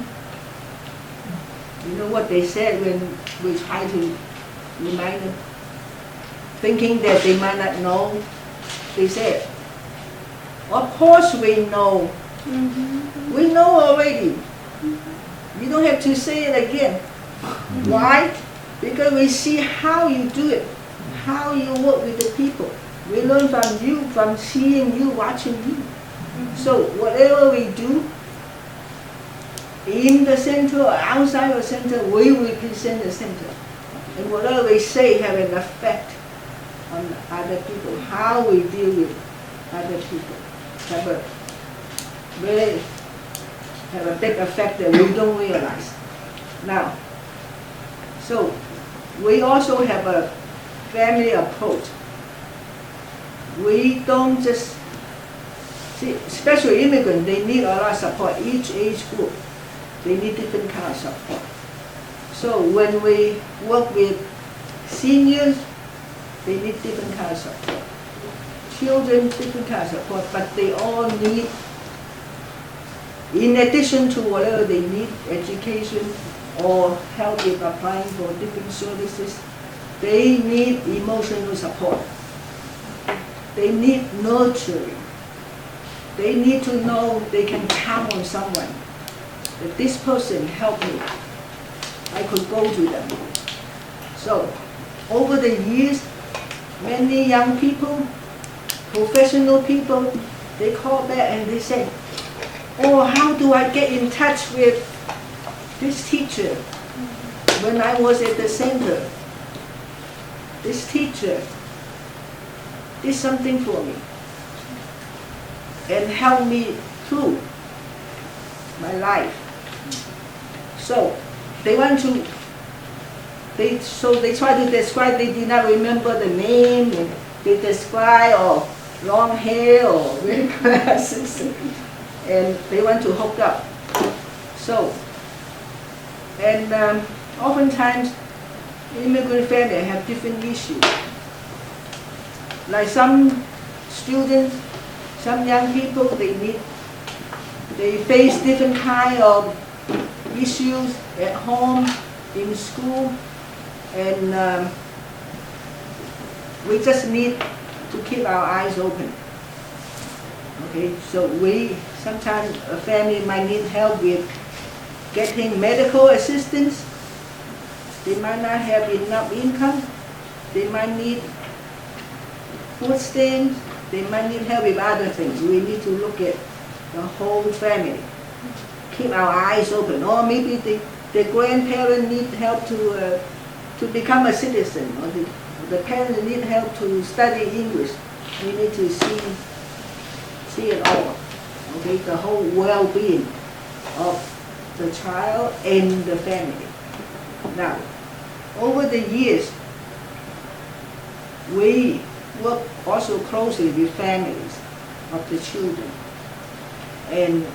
You know what they said when we tried to remind them? Thinking that they might not know, they said, of course we know. Mm-hmm. We know already. You don't have to say it again. Mm-hmm. Why? Because we see how you do it, how you work with the people. We learn from you, from seeing you, watching you. Mm-hmm. So whatever we do, in the center or outside the center, we represent the center. And whatever we say have an effect on other people, how we deal with other people. Have a big effect that we don't realize. Now, so we also have a family approach. We don't just see, especially immigrants, they need a lot of support. Each age group, they need different kind of support. So when we work with seniors, they need different kind of support. Children, different kind of support, but they all need, in addition to whatever they need, education or help with applying for different services, they need emotional support. They need nurturing. They need to know they can count on someone. That this person helped me, I could go to them. So, over the years, many young people, professional people, they call back and they say, oh, how do I get in touch with this teacher when I was at the center? This teacher did something for me and helped me through my life. So they want to, they try to describe, they did not remember the name, and they describe or long hair or red glasses, and they want to hook up. So, and oftentimes immigrant family have different issues. Like some students, some young people, they face different kind of issues at home, in school, and we just need to keep our eyes open. Okay, so sometimes a family might need help with getting medical assistance. They might not have enough income. They might need food stamps. They might need help with other things. We need to look at the whole family. Keep our eyes open. Or maybe the grandparents need help to become a citizen, or the parents need help to study English. We need to see it all. Okay, the whole well-being of the child and the family. Now, over the years, we work also closely with families of the children, and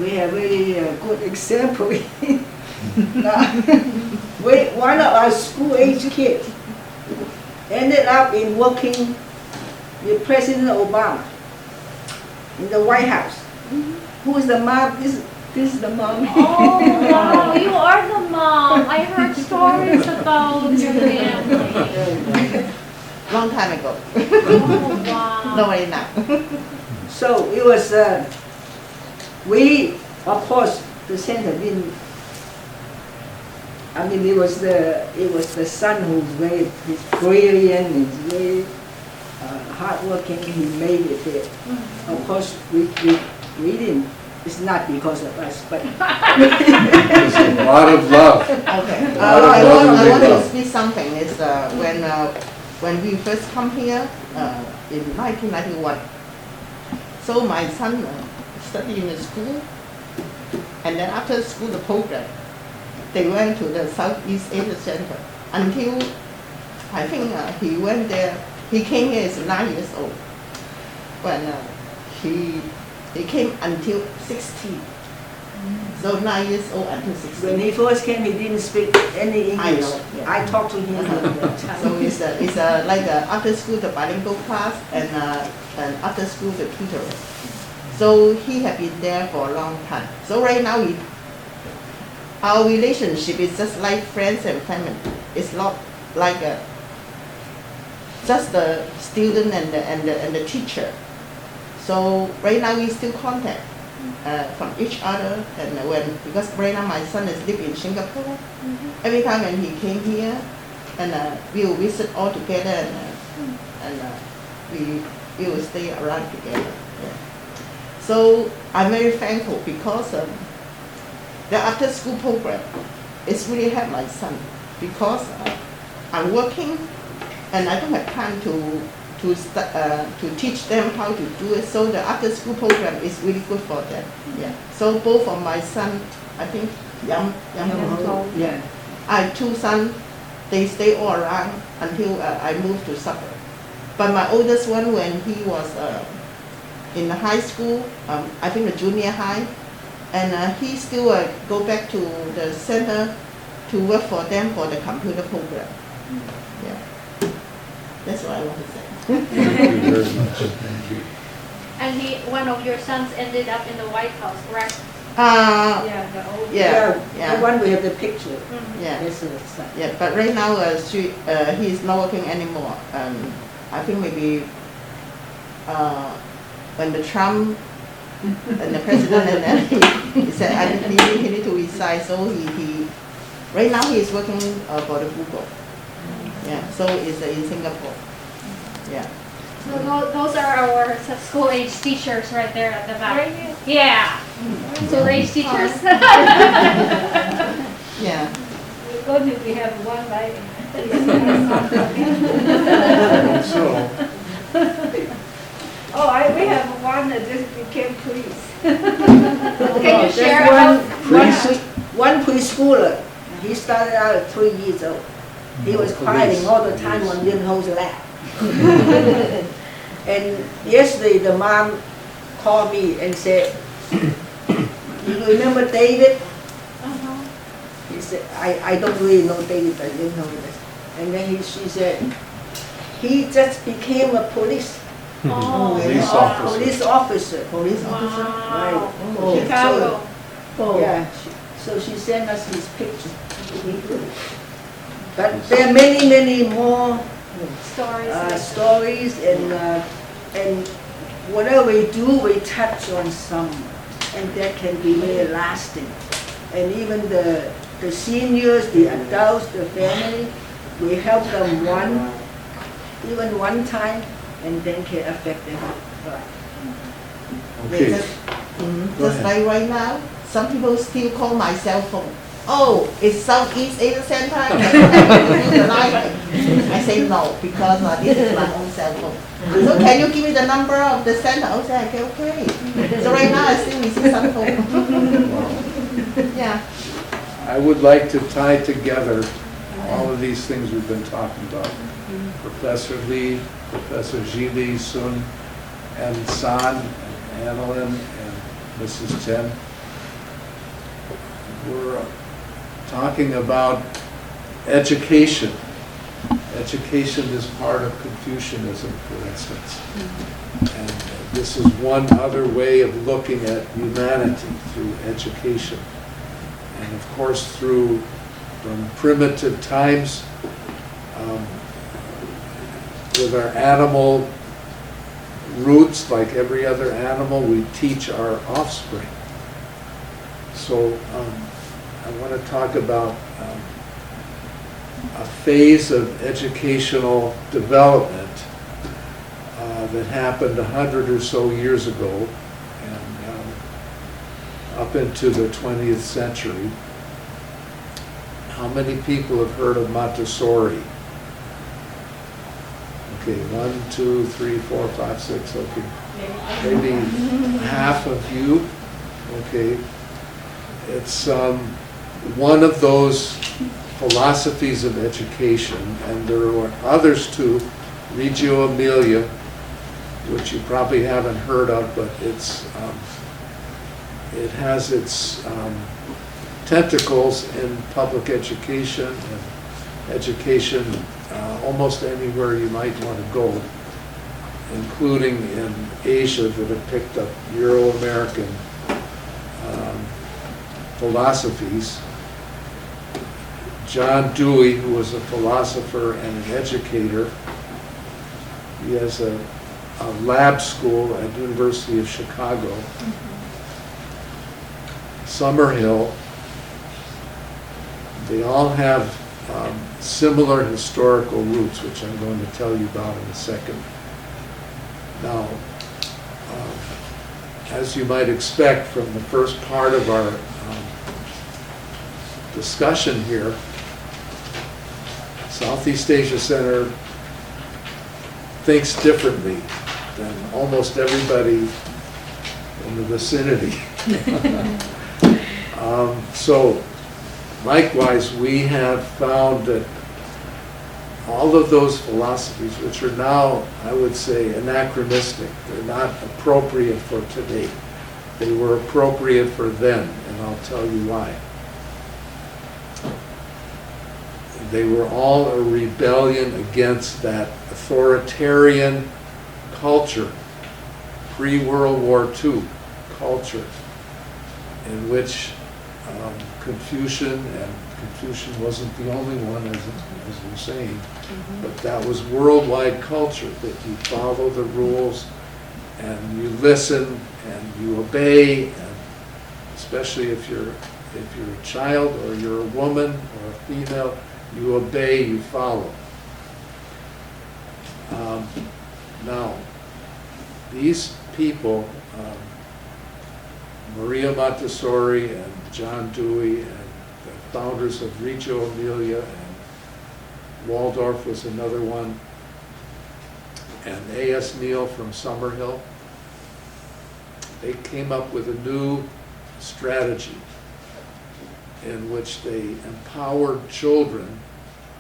we have very good example. One of our school-age kids ended up in working with President Obama in the White House. Who is the mom? This is the mom. Oh, wow, you are the mom. I heard stories about your family. Long time ago. Oh, wow. Nobody now. So it was, of course, the center didn't, I mean, it was the son who's he's brilliant, he's very hardworking, he made it there. Of course, we didn't, it's not because of us, but There's a lot of love. Okay. I I want to love. speak something. Is when we first come here in 1991. So my son studied in the school, and then after school the program, they went to the Southeast Asia Center until I think he went there. He came here as 9 years old. When he came until 16. So 9 years old until 16. when he first came, he didn't speak any English. I know, yeah. I talked to him at that time. So it's like after school the bilingual class and after school the tutoring. So he had been there for a long time. So right now our relationship is just like friends and family. It's not like just the student and the teacher. So right now we still contact from each other, and because right now my son is living in Singapore. Every time when he came here, and we will visit all together, and we will stay around together. Yeah. So I'm very thankful because the after school program is really helped my son, because I'm working and I don't have time to teach them how to do it. So the after school program is really good for them. Yeah. So both of my son, I think young. Yeah. I have two sons. They stay all around until I moved to suburb. But my oldest one, when he was in the high school, I think the junior high, and he still go back to the center to work for them for the computer program. Yeah. That's what I want to say. Thank you very much. Thank you. And one of your sons ended up in the White House, correct? Yeah, the old. Yeah. The one we have the picture. Yeah. This is the son. Yeah, but right now he is not working anymore. I think maybe when the Trump and the president and then he said he need to resign. So he right now he is working for the Google. Yeah, so it's in Singapore. Yeah. So those are our school-age teachers right there at the back. Yeah, school-age teachers. Yeah. We're going to have one like So, we have one that just became police. Can you share There's one preschooler. He started out at 3 years old. He was crying all the time on Linho's lap. And yesterday the mom called me and said, "You remember David? He said, I don't really know David, but you know this. And then she said, he just became a police Oh, Police wow. officer. police officer. Police officer. Right. Oh. Chicago. Oh. Yeah, so she sent us his picture. But there are many, many more Stories. stories, and whatever we do, we touch on some, and that can be very lasting. And even the seniors, the adults, the family, we help them even one time, and then can affect them. Okay, Just, Go just ahead. like right now, some people still call my cell phone. Oh, it's Southeast Asia Center. Can you give me the line? I say no, because this is my own cell phone. So can you give me the number of the center? I say, okay. So right now I still receive some phone. Yeah. I would like to tie together all of these things we've been talking about. Professor Lee, Professor Ji Sun, and San, and Annalyn, and Mrs. Chen. We're talking about education. Education is part of Confucianism, for instance. And this is one other way of looking at humanity, through education. And of course, from primitive times, with our animal roots, like every other animal, we teach our offspring. So I want to talk about a phase of educational development that happened 100 or so years ago, and up into the 20th century. How many people have heard of Montessori? Okay, 1, 2, 3, 4, 5, 6, okay. Maybe half of you, okay. It's one of those philosophies of education, and there are others too. Reggio Emilia, which you probably haven't heard of, but it has its tentacles in public education and education almost anywhere you might want to go, including in Asia that have picked up Euro-American philosophies. John Dewey, who was a philosopher and an educator, he has a lab school at the University of Chicago. Summerhill, they all have similar historical roots, which I'm going to tell you about in a second. Now, as you might expect from the first part of our discussion here, Southeast Asia Center thinks differently than almost everybody in the vicinity. So likewise, we have found that all of those philosophies, which are now, I would say, anachronistic, they're not appropriate for today. They were appropriate for then, and I'll tell you why. They were all a rebellion against that authoritarian culture, pre-World War II culture, in which Confucian wasn't the only one, as we're saying, but that was worldwide culture, that you follow the rules and you listen and you obey, and especially if you're a child or you're a woman or a female, you obey, you follow. Now, these people, Maria Montessori and John Dewey and the founders of Reggio Emilia, and Waldorf was another one, and A.S. Neal from Summerhill, they came up with a new strategy in which they empowered children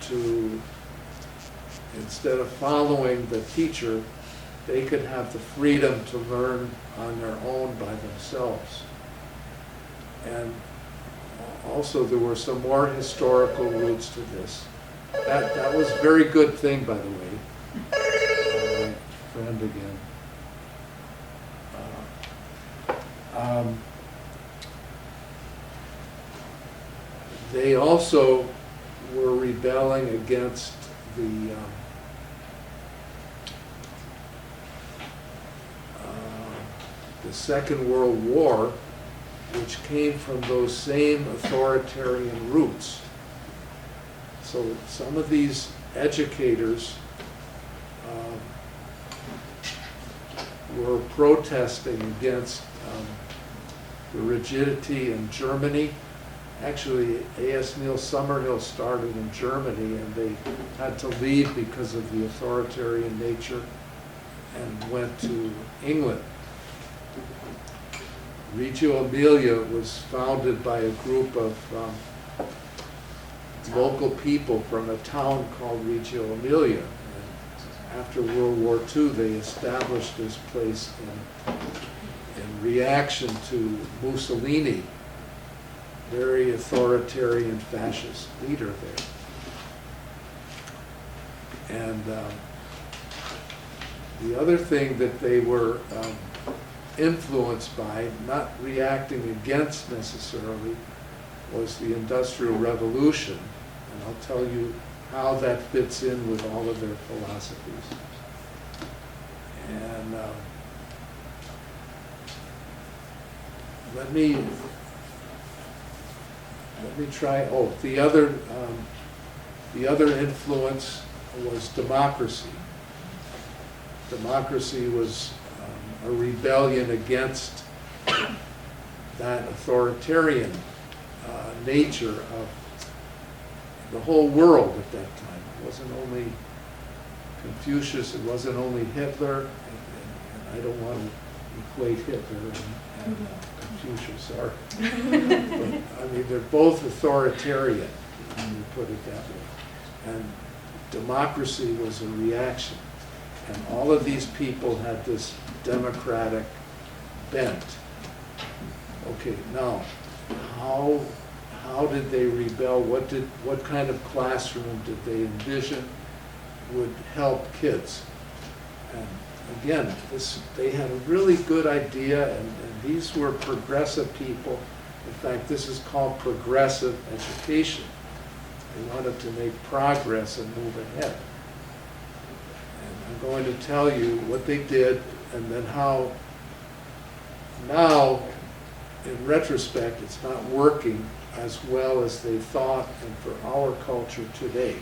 to, instead of following the teacher, they could have the freedom to learn on their own by themselves. And also there were some more historical roots to this. That was a very good thing, by the way. My friend again. They also were rebelling against the Second World War, which came from those same authoritarian roots. So some of these educators were protesting against the rigidity in Germany. Actually, A.S. Neil Summerhill started in Germany, and they had to leave because of the authoritarian nature and went to England. Reggio Emilia was founded by a group of local people from a town called Reggio Emilia. And after World War II, they established this place in reaction to Mussolini, very authoritarian fascist leader there. And the other thing that they were influenced by, not reacting against necessarily, was the Industrial Revolution. And I'll tell you how that fits in with all of their philosophies. And let me try. Oh, the other influence was democracy. Democracy was a rebellion against that authoritarian nature of the whole world at that time. It wasn't only Confucius, it wasn't only Hitler, and I don't want to equate Hitler and Confucius, sorry. But, I mean, they're both authoritarian, when you put it that way. And democracy was a reaction. And all of these people had this democratic bent. Okay, now, how did they rebel? What kind of classroom did they envision would help kids? And again, they had a really good idea, and these were progressive people. In fact, this is called progressive education. They wanted to make progress and move ahead. I'm going to tell you what they did and then how now, in retrospect, it's not working as well as they thought and for our culture today.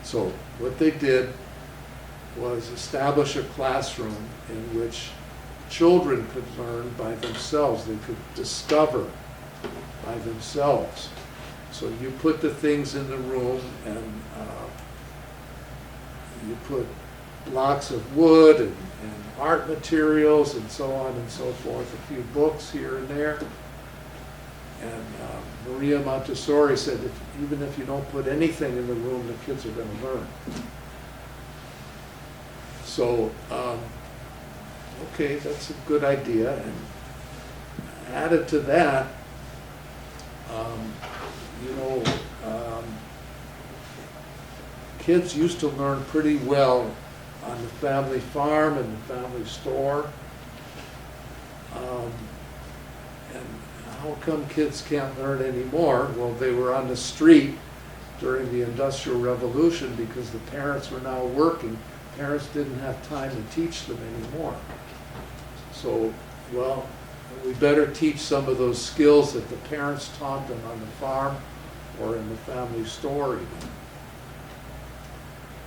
So what they did was establish a classroom in which children could learn by themselves. They could discover by themselves. So you put the things in the room and you put blocks of wood and art materials and so on and so forth, a few books here and there. And Maria Montessori said, even if you don't put anything in the room, the kids are going to learn. So, okay, that's a good idea. And added to that, kids used to learn pretty well on the family farm and the family store. And how come kids can't learn anymore? Well, they were on the street during the Industrial Revolution because the parents were now working. Parents didn't have time to teach them anymore. So, well, we better teach some of those skills that the parents taught them on the farm or in the family store even.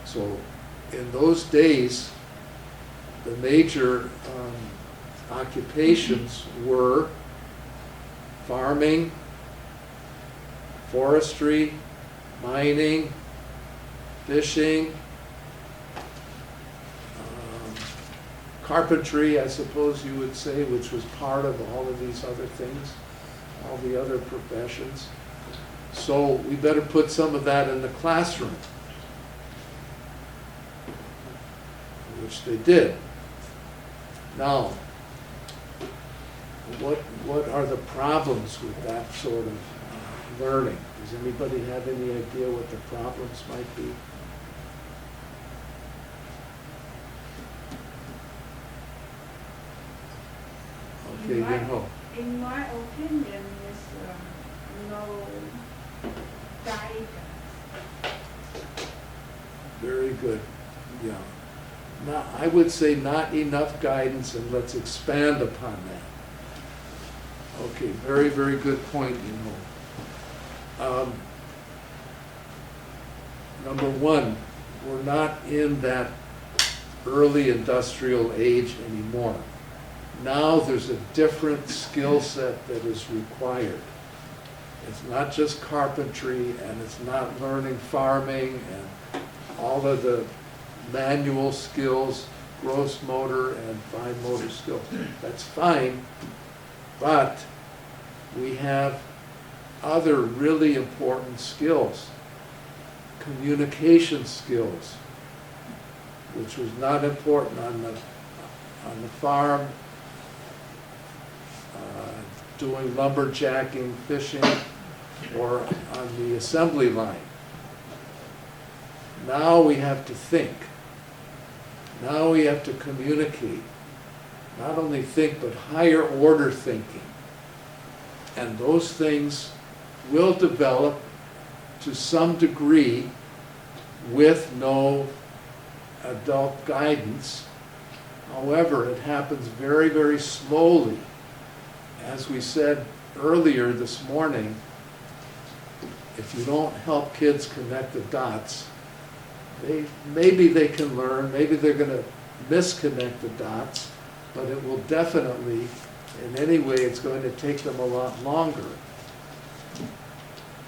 So in those days, the major occupations were farming, forestry, mining, fishing, carpentry, I suppose you would say, which was part of all of these other things, all the other professions. So we better put some of that in the classroom, which they did. Now, what are the problems with that sort of learning? Does anybody have any idea what the problems might be? Okay, My- Yun-Ho. In my opinion, is no guidance. Very good, yeah. Not, I would say not enough guidance, and let's expand upon that. Okay, very, very good point, Yun-Ho. Number one, we're not in that early industrial age anymore. Now there's a different skill set that is required. It's not just carpentry, and it's not learning farming and all of the manual skills, gross motor and fine motor skills. That's fine, but we have other really important skills. Communication skills, which was not important on the farm, doing lumberjacking, fishing, or on the assembly line. Now we have to think. Now we have to communicate. Not only think, but higher order thinking. And those things will develop to some degree with no adult guidance. However, it happens very, very slowly. As we said earlier this morning, if you don't help kids connect the dots, maybe they can learn, maybe they're going to misconnect the dots, but it will definitely, in any way, it's going to take them a lot longer.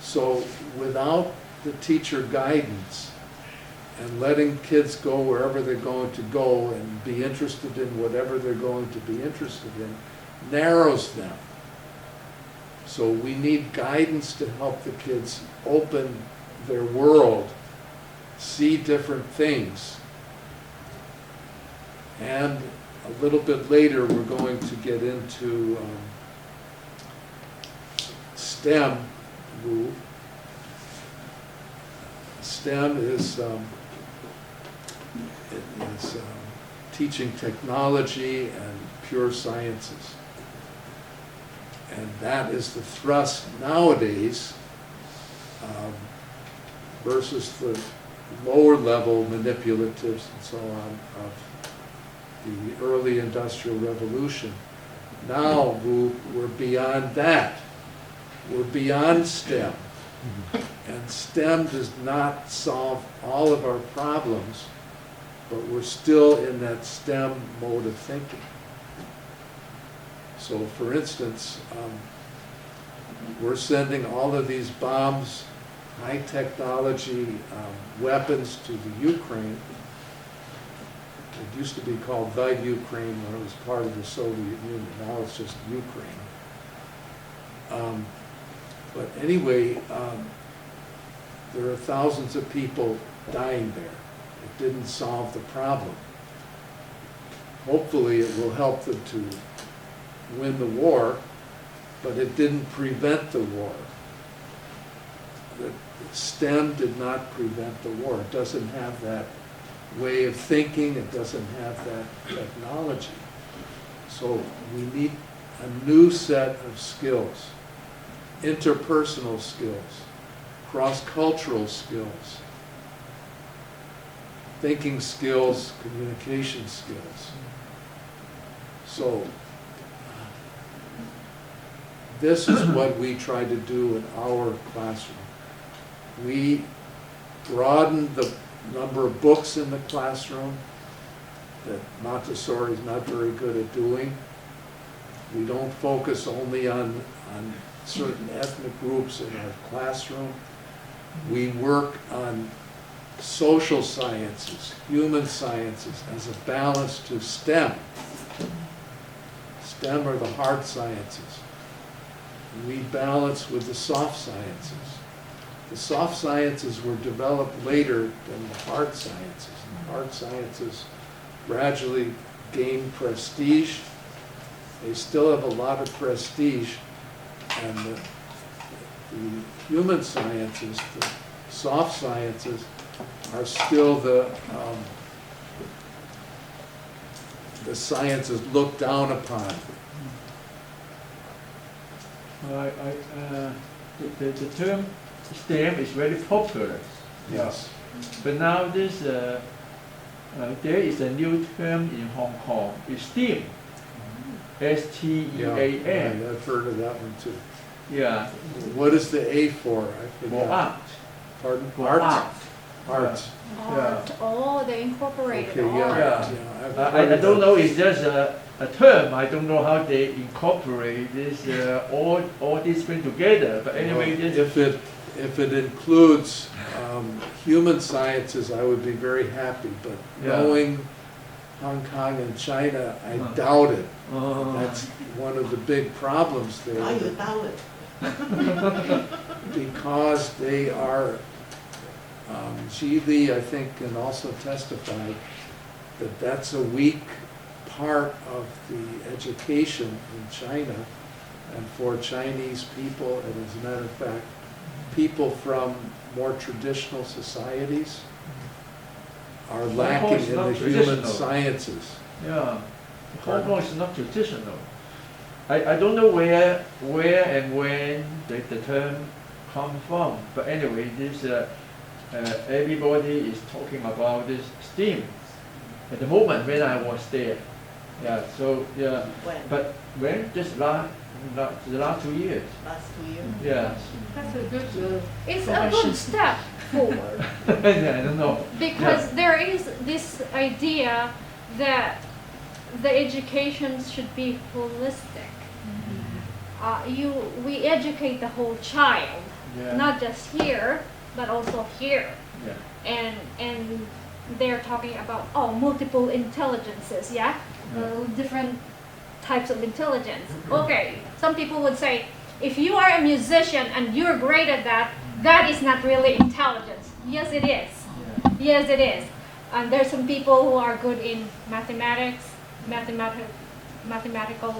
So without the teacher guidance and letting kids go wherever they're going to go and be interested in whatever they're going to be interested in, narrows them. So we need guidance to help the kids open their world, see different things. And a little bit later, we're going to get into STEM. STEM is teaching technology and pure sciences. And that is the thrust nowadays versus the lower level manipulatives and so on of the early industrial revolution. Now we're beyond that. We're beyond STEM. And STEM does not solve all of our problems, but we're still in that STEM mode of thinking. So for instance, we're sending all of these bombs, high technology weapons to the Ukraine. It used to be called the Ukraine when it was part of the Soviet Union. Now it's just Ukraine. But anyway, there are thousands of people dying there. It didn't solve the problem. Hopefully it will help them to win the war, but it didn't prevent the war. The STEM did not prevent the war. It doesn't have that way of thinking. It doesn't have that technology. So we need a new set of skills, interpersonal skills, cross-cultural skills, thinking skills, communication skills. So this is what we try to do in our classroom. We broaden the number of books in the classroom that Montessori is not very good at doing. We don't focus only on certain ethnic groups in our classroom. We work on social sciences, human sciences, as a balance to STEM. STEM are the hard sciences. We balance with the soft sciences. The soft sciences were developed later than the hard sciences. And the hard sciences gradually gained prestige They still have a lot of prestige, and the human sciences, the soft sciences, are still the sciences looked down upon. The term STEM is very popular. Yes. But now there is a new term in Hong Kong. It's STEAM. Yeah, STEAM. I've heard of that one too. Yeah. What is the A for? I forgot. For art. Pardon? For Art? art. Arts. Art. Oh, they incorporated Okay, yeah, art. Yeah. I've I heard of don't that. know, it's just a term. I don't know how they incorporate this all these things together. But anyway, this If it includes human sciences, I would be very happy, but Yeah. knowing Hong Kong and China, I doubt it. uh, That's one of the big problems Why there, you doubt it? because they are, Xi Li, I think, can also testify that that's a weak part of the education in China, and for Chinese people, and as a matter of fact, people from more traditional societies are lacking is in not the human traditional. sciences. yeah. Hong Kong is not traditional. I don't know where and when the term comes from. But anyway, this everybody is talking about this STEAM at the moment when I was there. Yeah. So yeah. When? But when just the last 2 years. Last 2 years? Yeah. That's a good. It's a good step forward. Yeah, I don't know. Because there is this idea that the education should be holistic. We educate the whole child, Yeah. not just here, but also here. Yeah. And they're talking about multiple intelligences, yeah, different types of intelligence. Okay, some people would say, if you are a musician and you're great at that, that is not really intelligence. Yes, it is. Yeah. Yes, it is. And there's some people who are good in mathematics, mathematical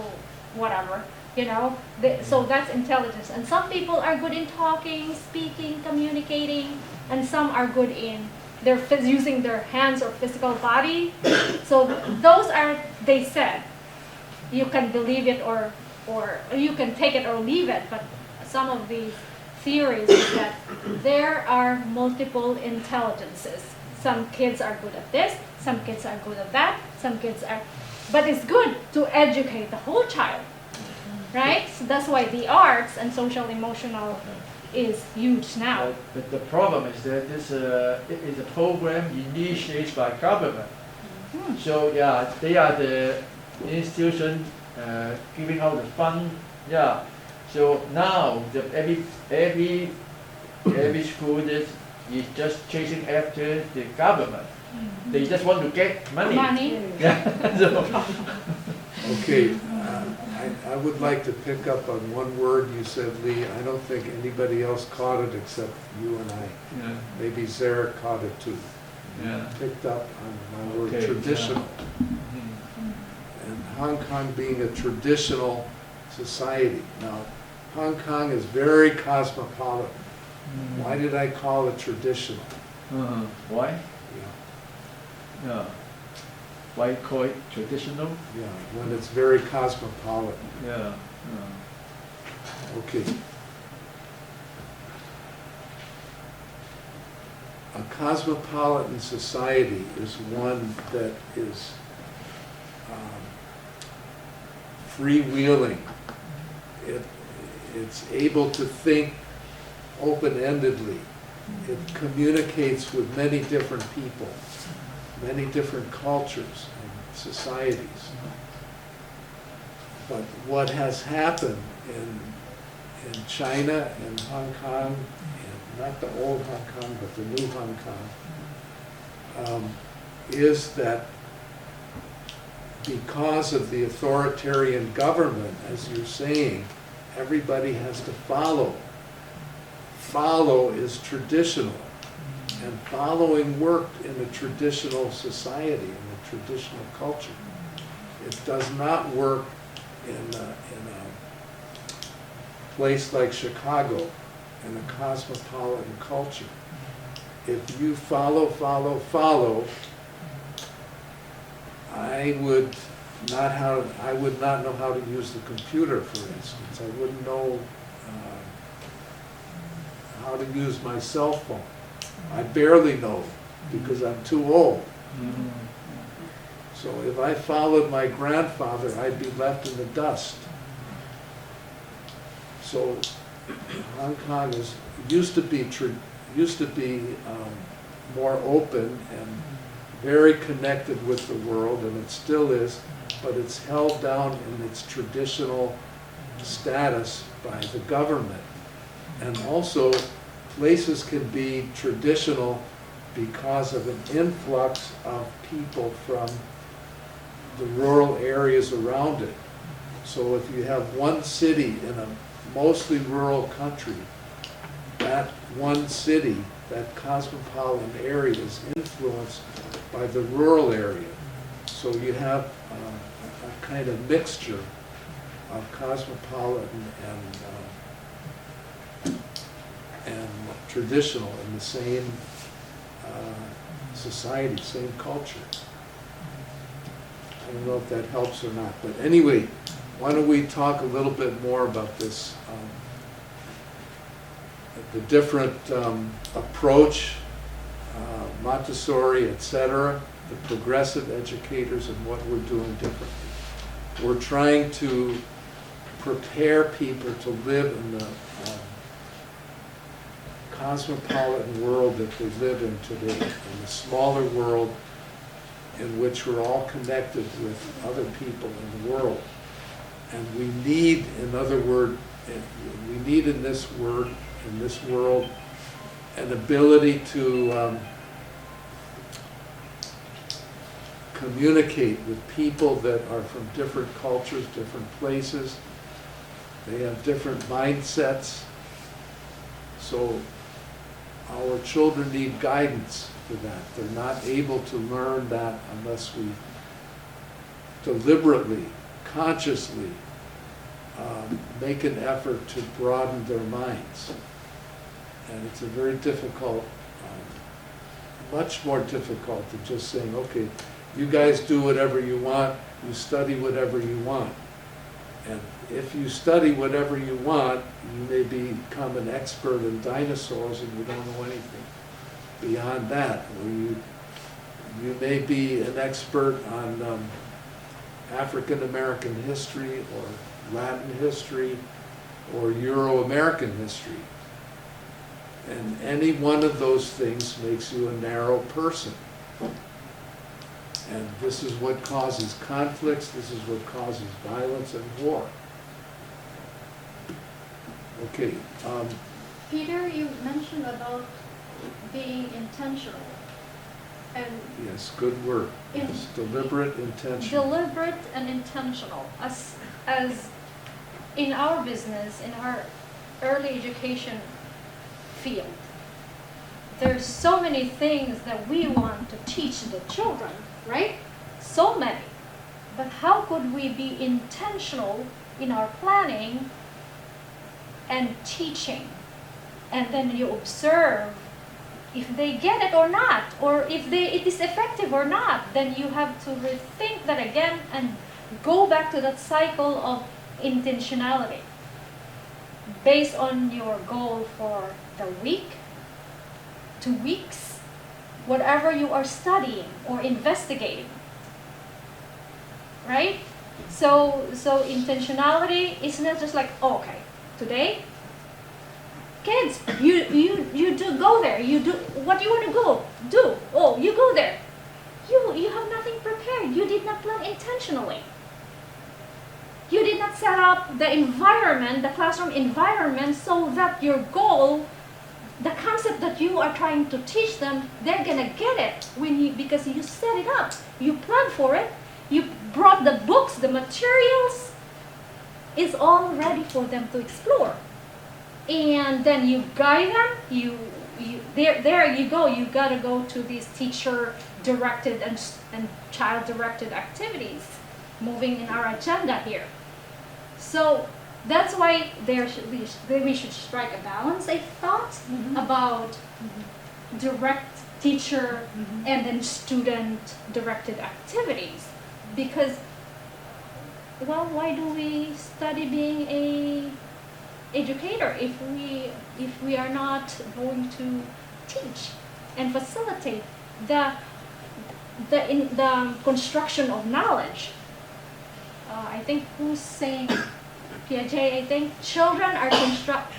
whatever, you know. So that's intelligence. And some people are good in talking, speaking, communicating, and some are good in using their hands or physical body. So those are, they said, you can believe it or you can take it or leave it, but some of the theories is that there are multiple intelligences. Some kids are good at this, some kids are good at that, some kids are, but it's good to educate the whole child, right? So that's why the arts and social emotional is huge now. But the problem is that this it is a program initiated by government. So yeah, they are the institution giving out the fund. Yeah. So now every school is just chasing after the government. They just want to get money. Yeah. So, Okay, I would like to pick up on one word you said, Lee. I don't think anybody else caught it except you and I. yeah. Maybe Zarek caught it too. Yeah. Picked up on my word Okay, traditional. And Hong Kong being a traditional society. Now, Hong Kong is very cosmopolitan. Why did I call it traditional? Why? Yeah, Yeah. Why call it traditional? yeah, when it's very cosmopolitan. Yeah. Okay. A cosmopolitan society is one that is freewheeling. It's able to think open-endedly. It communicates with many different people, many different cultures and societies. But what has happened in China and Hong Kong, and not the old Hong Kong, but the new Hong Kong, is that because of the authoritarian government, as you're saying, everybody has to follow. Follow is traditional, and following worked in a traditional society, in a traditional culture. It does not work in a place like Chicago, in a cosmopolitan culture, if you follow, I would not know how to use the computer, for instance. I wouldn't know how to use my cell phone. I barely know because I'm too old. So if I followed my grandfather, I'd be left in the dust. So Hong Kong used to be more open and very connected with the world, and it still is, but it's held down in its traditional status by the government. And also, places can be traditional because of an influx of people from the rural areas around it. So if you have one city in a mostly rural country, that one city, that cosmopolitan area is influenced by the rural area. So you have a kind of mixture of cosmopolitan and traditional in the same society, same culture. I don't know if that helps or not, but anyway, why don't we talk a little bit more about this, the different approach, Montessori, etc., the progressive educators, and what we're doing differently. We're trying to prepare people to live in the cosmopolitan world that they live in today, in the smaller world in which we're all connected with other people in the world. And we need, in this world, an ability to communicate with people that are from different cultures, different places. They have different mindsets. So our children need guidance for that. They're not able to learn that unless we deliberately, consciously make an effort to broaden their minds. And it's a very difficult, much more difficult than just saying, okay, you guys do whatever you want, you study whatever you want. And if you study whatever you want, you may become an expert in dinosaurs and you don't know anything beyond that. Or you may be an expert on African American history or Latin history or Euro-American history. And any one of those things makes you a narrow person. And this is what causes conflicts, this is what causes violence and war. Okay. Peter, you mentioned about being intentional. And Yes, good word. Yes, deliberate, intentional. deliberate and intentional. As in our business, in our early education field, there's so many things that we want to teach the children, right? So many. But how could we be intentional in our planning and teaching? And then you observe if they get it or not, or if it is effective or not. Then you have to rethink that again and go back to that cycle of intentionality based on your goal for the week, 2 weeks, whatever you are studying or investigating, right? So intentionality is not just like, oh, okay, today, kids, you do go there. You do what you want to go do. Oh, you go there. You have nothing prepared. You did not plan intentionally. You did not set up the environment, the classroom environment, so that your goal, the concept that you are trying to teach them, they're gonna get it because you set it up. You planned for it. You brought the books, the materials. It's all ready for them to explore. And then you guide them. There you go. You gotta go to these teacher-directed and child-directed activities, moving in our agenda here. So that's why we should strike a balance, I thought, about direct teacher and then student directed activities. Because, well, why do we study being a educator if we are not going to teach and facilitate the construction of knowledge? I think who's saying, Piaget, I think children are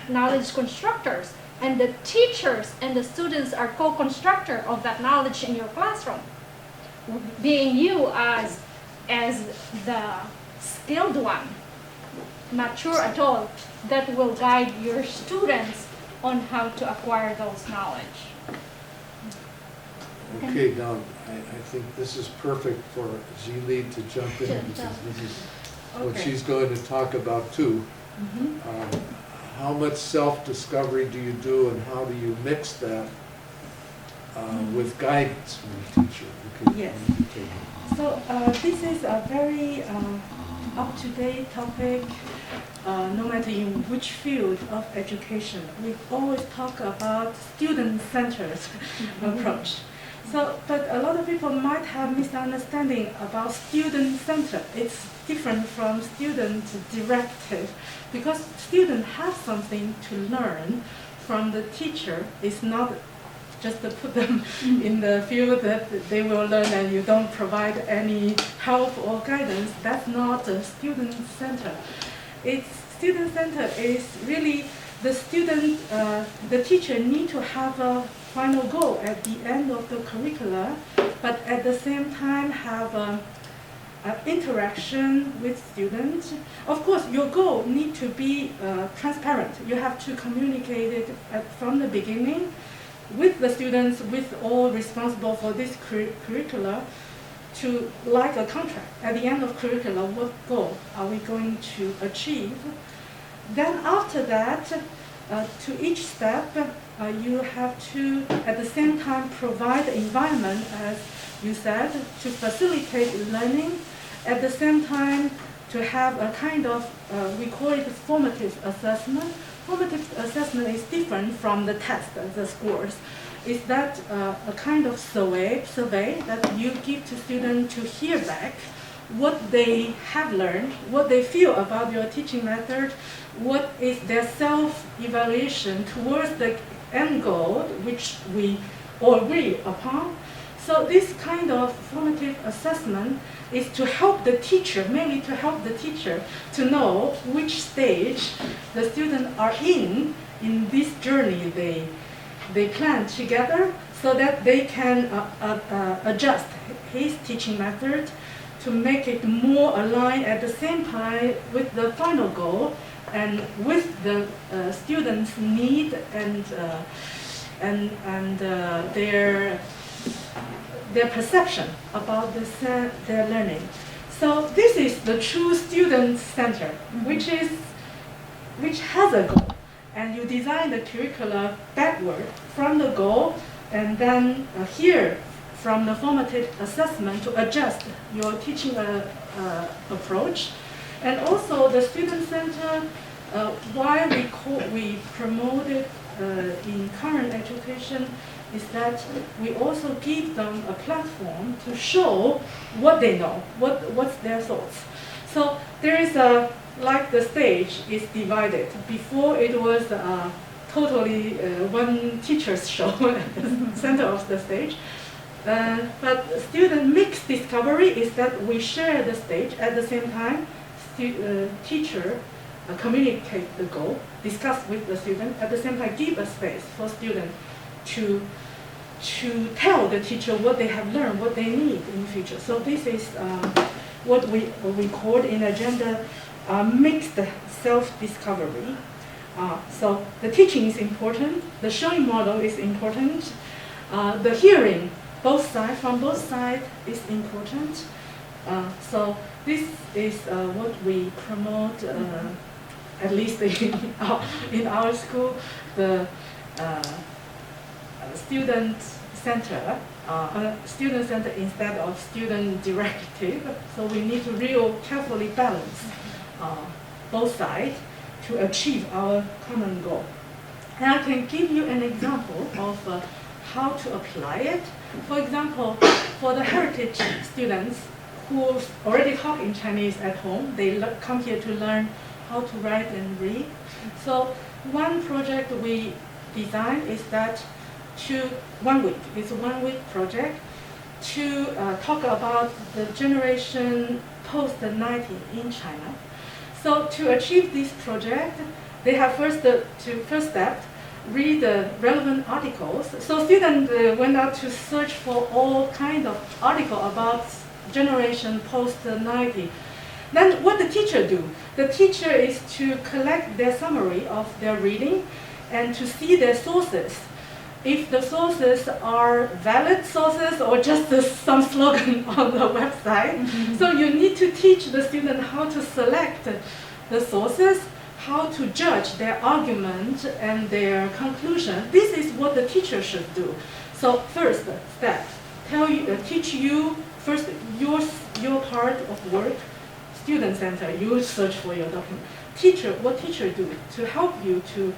knowledge constructors, and the teachers and the students are co-constructor of that knowledge in your classroom. Being you as the skilled one, mature adult, that will guide your students on how to acquire those knowledge. Okay, now, I think this is perfect for Zili to jump in, because this is what Okay. she's going to talk about too. How much self-discovery do you do, and how do you mix that with guidance from the teacher? Yes. So this is a very up-to-date topic, no matter in which field of education. We always talk about student-centered approach. So, but a lot of people might have misunderstanding about student-centered. It's different from student-directed, because students have something to learn from the teacher. It's not just to put them in the field that they will learn and you don't provide any help or guidance. That's not a student-centered. It's student-centered is really the student, the teacher need to have a final goal at the end of the curricula, but at the same time have an interaction with students. Of course, your goal need to be transparent. You have to communicate it from the beginning with the students, with all responsible for this curricula, to like a contract. At the end of curricula, what goal are we going to achieve? Then after that, to each step, you have to, at the same time, provide the environment, as you said, to facilitate learning. At the same time, to have a kind of, we call it formative assessment. Formative assessment is different from the test, the scores. Is that a kind of survey that you give to students to hear back what they have learned, what they feel about your teaching method, what is their self-evaluation towards the end goal, which we all agree upon. So this kind of formative assessment is to help the teacher, mainly to help the teacher to know which stage the students are in this journey they plan together, so that they can adjust his teaching method to make it more aligned at the same time with the final goal and with the students' need and their perception about their learning. So this is the true student center, which has a goal, and you design the curricula backward from the goal, and then here from the formative assessment to adjust your teaching approach. And also the student center, why we promote it in current education, is that we also give them a platform to show what they know, what's their thoughts. So there is like the stage is divided. Before it was totally one teacher's show at the center of the stage. But student mixed discovery is that we share the stage at the same time. Teacher communicate the goal, discuss with the student, at the same time give a space for student to tell the teacher what they have learned, what they need in the future. So this is what we call in agenda mixed self-discovery. So the teaching is important, the showing model is important, the hearing from both sides is important. So this is what we promote, at least in our school, the student center instead of student directive. So we need to real carefully balance both sides to achieve our common goal. And I can give you an example of how to apply it. For example, for the heritage students who already talk in Chinese at home, they come here to learn how to write and read. So one project we designed is that it's a 1 week project to talk about the generation post-90 in China. So to achieve this project, they have first step, read the relevant articles. So students went out to search for all kinds of articles about generation post-90. Then what the teacher do? The teacher is to collect their summary of their reading and to see their sources. If the sources are valid sources or just some slogan on the website. So you need to teach the student how to select the sources, how to judge their argument and their conclusion. This is what the teacher should do. So first step, teach you first your part of work, student center, you search for your document. What teacher do to help you to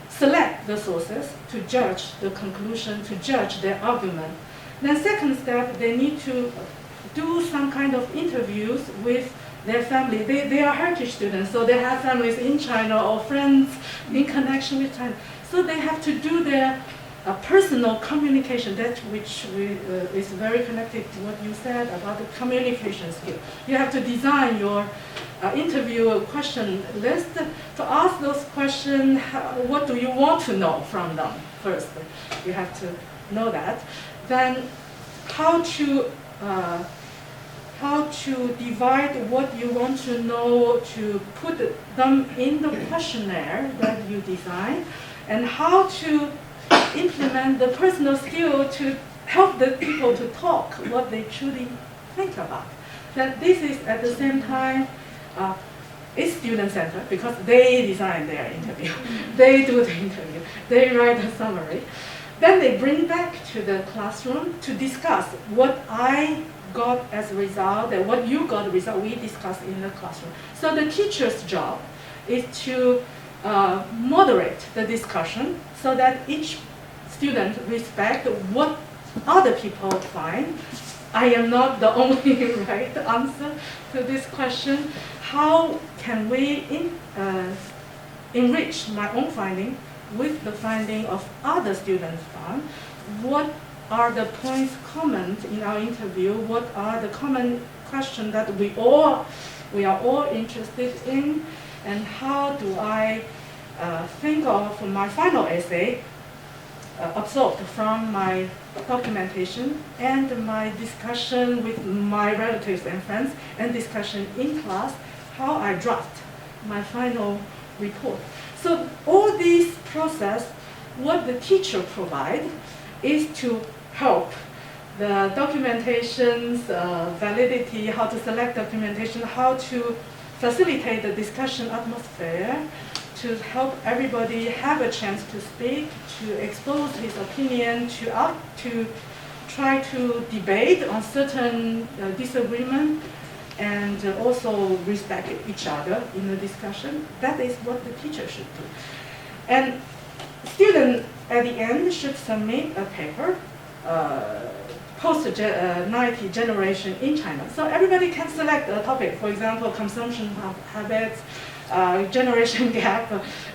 select the sources, to judge the conclusion, to judge their argument. Then second step, they need to do some kind of interviews with their family. They are heritage students, so they have families in China or friends in connection with China. So they have to do their personal communication, that which is very connected to what you said about the communication skill. You have to design your interview question list to ask those questions. What do you want to know from them? First, you have to know that. Then, how to divide what you want to know to put them in the questionnaire that you design, and how to implement the personal skill to help the people to talk what they truly think about. That this is at the same time it's student-centered because they design their interview, they do the interview, they write a summary. Then they bring back to the classroom to discuss what I got as a result and what you got as a result, we discuss in the classroom. So the teacher's job is to moderate the discussion so that each student respect what other people find. I am not the only right answer to this question. How can we enrich my own finding with the finding of other students' found? What are the points common in our interview? What are the common questions that we are all interested in? And how do I think of my final essay absorbed from my documentation and my discussion with my relatives and friends and discussion in class, how I draft my final report. So all these process, what the teacher provide is to help the documentation's validity, how to select documentation, how to facilitate the discussion atmosphere, to help everybody have a chance to speak, to expose his opinion, to try to debate on certain disagreement, and also respect each other in the discussion. That is what the teacher should do. And student at the end should submit a paper, post-90 generation in China. So everybody can select a topic, for example, consumption habits, generation gap,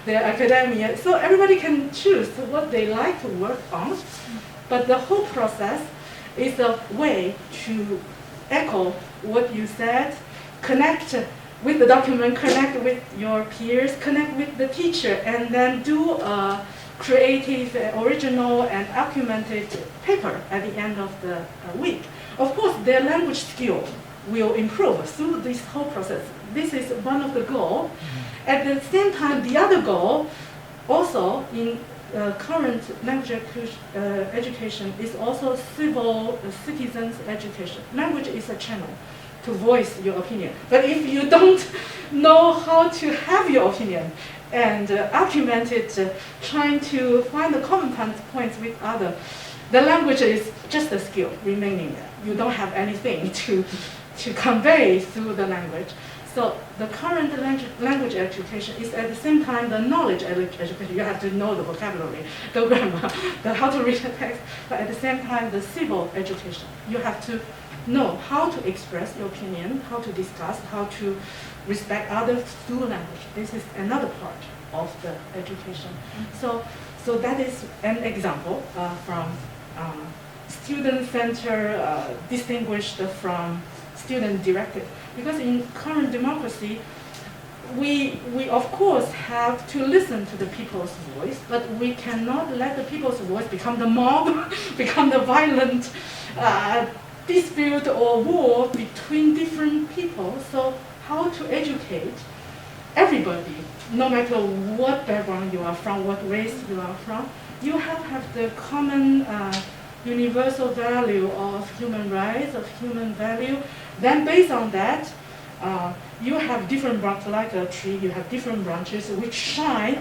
their academia. So everybody can choose what they like to work on. But the whole process is a way to echo what you said, connect with the document, connect with your peers, connect with the teacher, and then do a creative, original, and documented paper at the end of the week. Of course, their language skill will improve through this whole process. This is one of the goals. At the same time, the other goal, also in current language education, is also civil citizens education. Language is a channel to voice your opinion. But if you don't know how to have your opinion and argument it, trying to find the common points with others, the language is just a skill remaining there. You don't have anything to convey through the language. So the current language education is at the same time the knowledge education. You have to know the vocabulary, the grammar, the how to read the text, but at the same time the civil education. You have to know how to express your opinion, how to discuss, how to respect others through language. This is another part of the education. So that is an example from student-centered, distinguished from student-directed. Because in current democracy, we of course have to listen to the people's voice, but we cannot let the people's voice become the mob, become the violent dispute or war between different people. So how to educate everybody, no matter what background you are from, what race you are from, you have the common universal value of human rights, of human value. Then based on that, you have different branches, like a tree, you have different branches which shine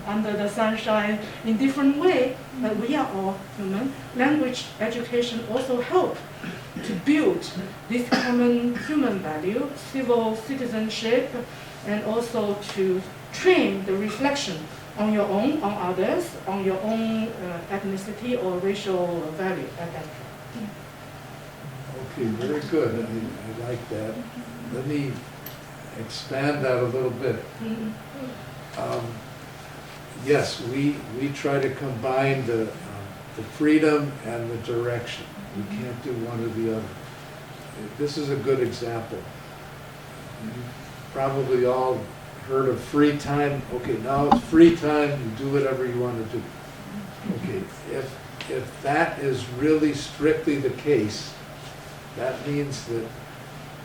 under the sunshine in different way, but we are all human. Language education also help to build this common human value, civil citizenship, and also to train the reflection on your own, on others, on your own ethnicity or racial value at that time. Okay, very good. I like that. Let me expand that a little bit. Yes, we try to combine the freedom and the direction. We can't do one or the other. This is a good example. You've probably all heard of free time. Okay, now it's free time, you do whatever you want to do. Okay, if that is really strictly the case, that means that,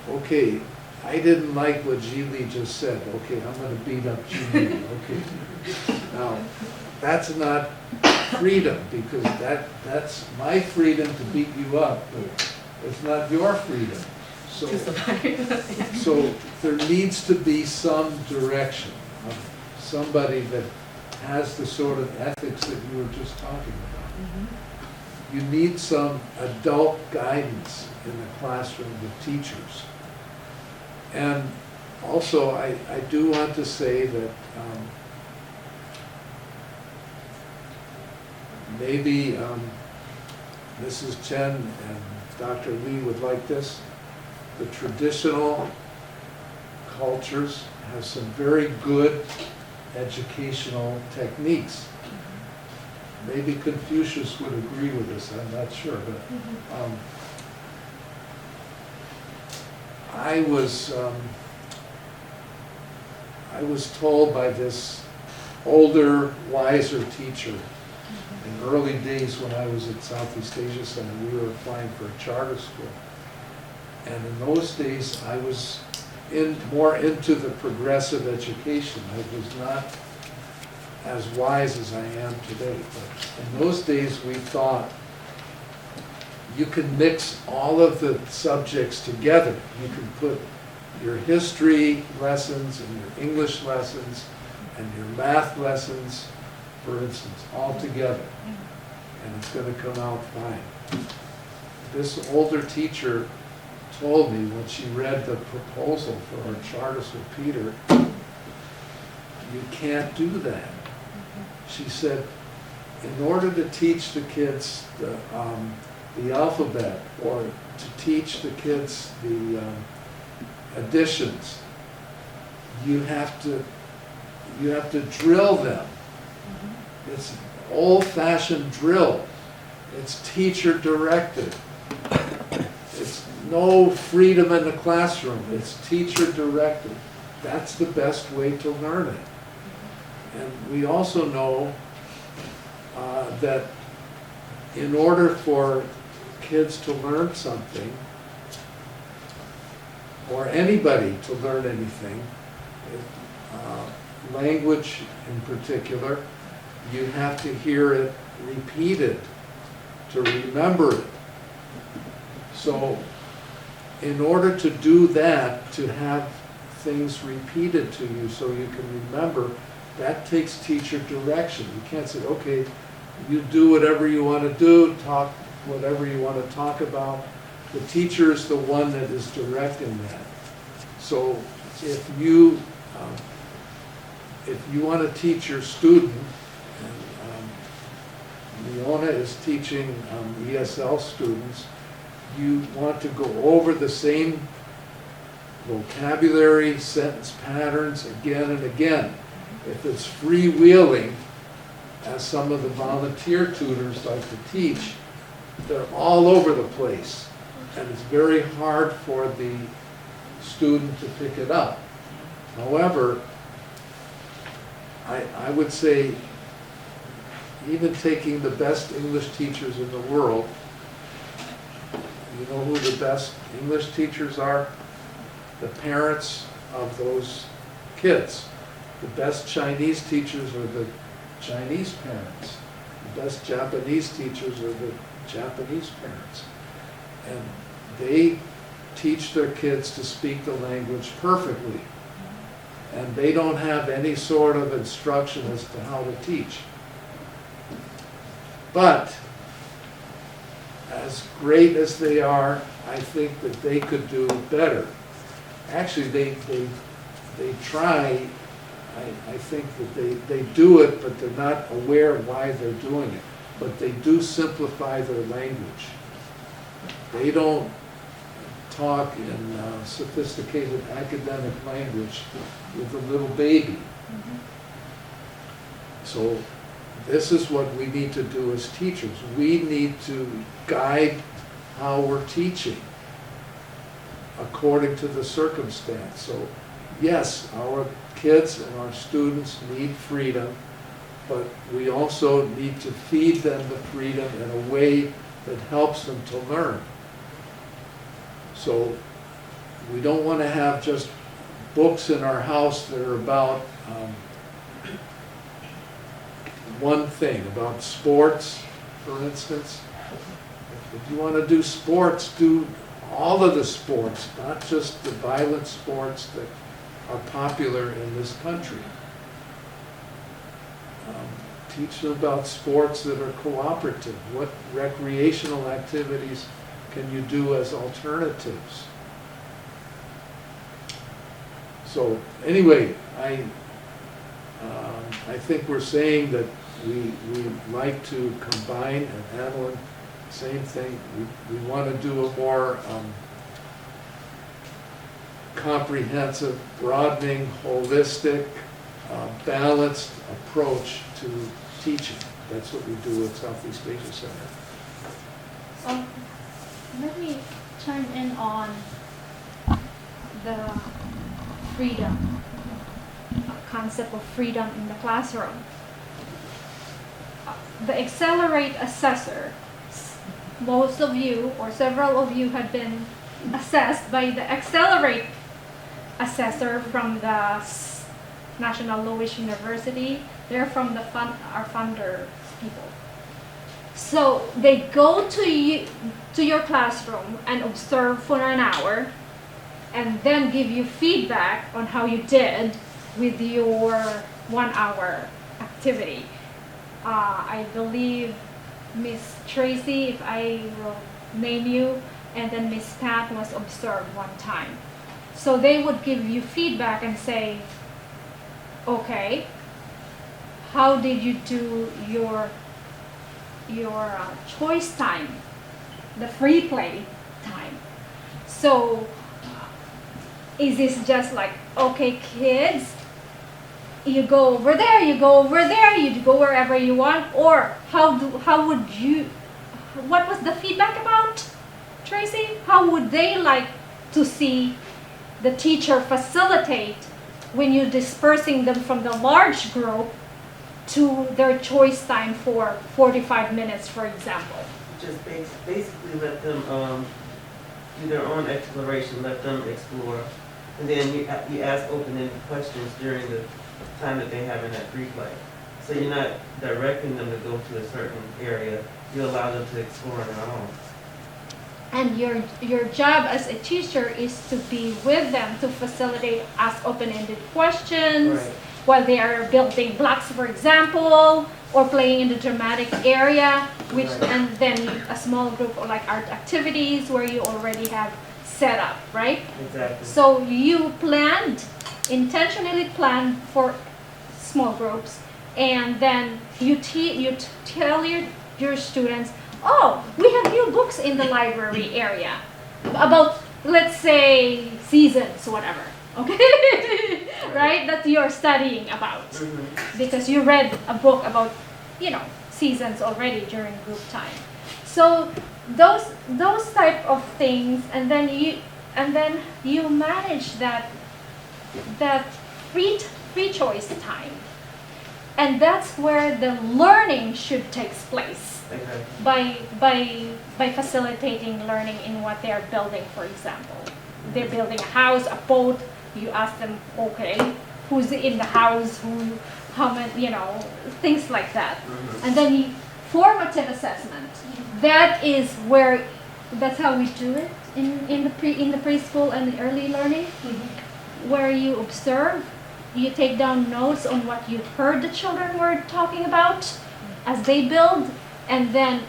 okay, I didn't like what Ji just said. Okay, I'm going to beat up Ji. Okay. Now, that's not freedom, because that's my freedom to beat you up, but it's not your freedom. So there needs to be some direction of somebody that has the sort of ethics that you were just talking about. You need some adult guidance in the classroom with teachers. And also, I do want to say that maybe Mrs. Chen and Dr. Lee would like this. The traditional cultures have some very good educational techniques. Maybe Confucius would agree with this, I'm not sure, but I was told by this older, wiser teacher in early days when I was at Southeast Asia Center, we were applying for a charter school. And in those days, I was more into the progressive education. I was not as wise as I am today. But in those days, we thought you can mix all of the subjects together. You can put your history lessons and your English lessons and your math lessons, for instance, all together. And it's going to come out fine. This older teacher told me when she read the proposal for our charter school, Peter, you can't do that. She said, in order to teach the kids the alphabet, or to teach the kids the additions, you have to drill them. It's old-fashioned drill. It's teacher-directed. It's no freedom in the classroom. It's teacher-directed. That's the best way to learn it. And we also know that in order for kids to learn something, or anybody to learn anything, language in particular, you have to hear it repeated to remember it. So in order to do that, to have things repeated to you so you can remember, that takes teacher direction. You can't say, okay, you do whatever you want to do, talk whatever you want to talk about. The teacher is the one that is directing that. So if you want to teach your student, and Leona is teaching ESL students, you want to go over the same vocabulary, sentence patterns again and again. If it's freewheeling, as some of the volunteer tutors like to teach, they're all over the place. And it's very hard for the student to pick it up. However, I would say even taking the best English teachers in the world, you know who the best English teachers are? The parents of those kids. The best Chinese teachers are the Chinese parents. The best Japanese teachers are the Japanese parents. And they teach their kids to speak the language perfectly. And they don't have any sort of instruction as to how to teach. But as great as they are, I think that they could do better. Actually, they try. I think that they do it, but they're not aware of why they're doing it. But they do simplify their language. They don't talk in sophisticated academic language with a little baby. So this is what we need to do as teachers. We need to guide how we're teaching according to the circumstance. So yes, our kids and our students need freedom, but we also need to feed them the freedom in a way that helps them to learn. So we don't want to have just books in our house that are about one thing, about sports, for instance. If you want to do sports, do all of the sports, not just the violent sports that are popular in this country. Teach them about sports that are cooperative. What recreational activities can you do as alternatives? So anyway, I think we're saying that we like to combine, and Adeline, same thing. We want to do a more comprehensive, broadening, holistic, balanced approach to teaching. That's what we do at Southeast Asia Center. Let me chime in on the freedom, concept of freedom in the classroom. The Accelerate Assessor, most of you or several of you had been assessed by the Accelerate Assessor from the National Louis University. They're from our funder people. So they go to your classroom and observe for an hour and then give you feedback on how you did with your 1 hour activity. I believe Miss Tracy, if I will name you, and then Miss Pat was observed one time. So they would give you feedback and say, okay, how did you do your choice time, the free play time? So is this just like, okay, kids, you go over there, you go over there, you go wherever you want, or what was the feedback about, Tracy? How would they like to see the teacher facilitate when you're dispersing them from the large group to their choice time for 45 minutes, for example? Just basically let them do their own exploration, let them explore, and then you ask open-ended questions during the time that they have in that free play. So you're not directing them to go to a certain area, you allow them to explore on their own. And your job as a teacher is to be with them to facilitate, ask open-ended questions, Right. while they are building blocks, for example, or playing in the dramatic area, which Right. and then a small group or like art activities where you already have set up, right? Exactly. So you intentionally planned for small groups, and then you tell your students, oh, we have new books in the library area about, let's say, seasons, whatever, okay? Right? That you're studying about, because you read a book about, seasons already during group time. So those type of things, and then you manage that free choice time, and that's where the learning should take place, Exactly. by facilitating learning in what they are building. For example, they're building a house, a boat. You ask them, okay, who's in the house, how many, things like that. And then formative assessment. That's how we do it in the preschool and the early learning, where you observe, you take down notes on what you heard the children were talking about as they build, and then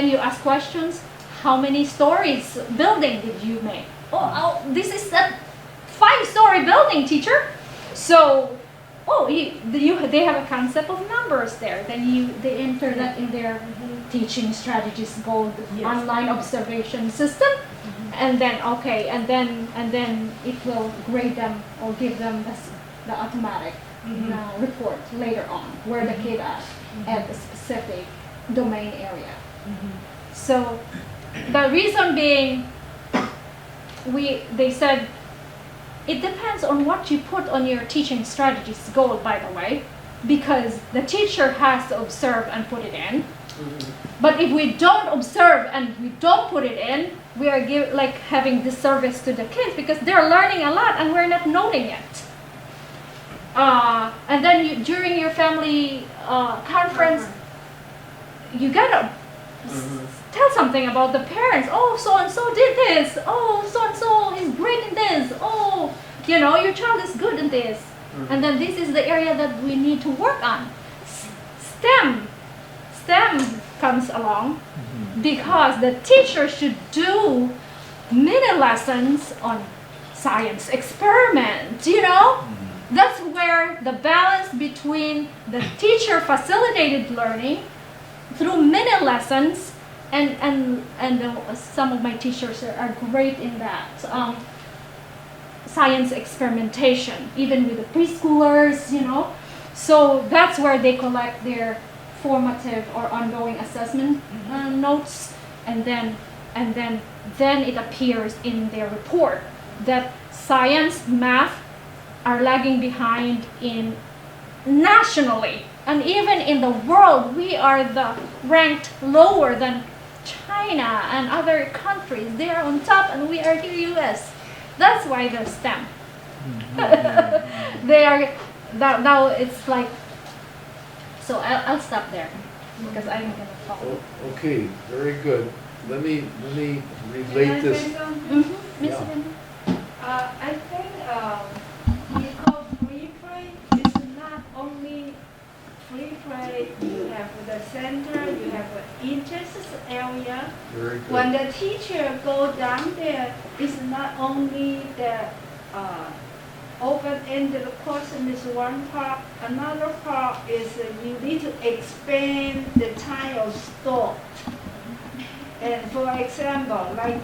you ask questions. How many stories building did you make? This is a 5-story building, teacher. So they have a concept of numbers there. Then they enter that in their teaching strategies goal, online observation system, and then and then it will grade them or give them the automatic report later on where the kid at a specific domain area. So the reason being, they said, it depends on what you put on your teaching strategies goal, by the way, because the teacher has to observe and put it in. But if we don't observe and we don't put it in, we are having disservice to the kids, because they're learning a lot and we're not noting it. And then during your family conference, you gotta tell something about the parents. Oh, so and so did this. Oh, so and so is great in this. Oh, your child is good in this. And then this is the area that we need to work on. STEM comes along because the teacher should do mini lessons on science experiment. That's where the balance between the teacher facilitated learning through mini lessons, and some of my teachers are great in that. Science experimentation, even with the preschoolers, So that's where they collect their formative or ongoing assessment notes, and then it appears in their report that science, math are lagging behind nationally, and even in the world. We are ranked lower than China and other countries. They are on top, and we are here, U.S. That's why they're STEM. They are now. It's like. So I'll stop there because I'm gonna talk. Okay, very good. Let me relate Can I this. say something? Miss Yeah. Linda? I think because free play is not only free play. You have the center, you have an interest area. Very good. When the teacher go down there, it's not only the open-ended question is one part. Another part is you need to expand the child's thought. And for example, like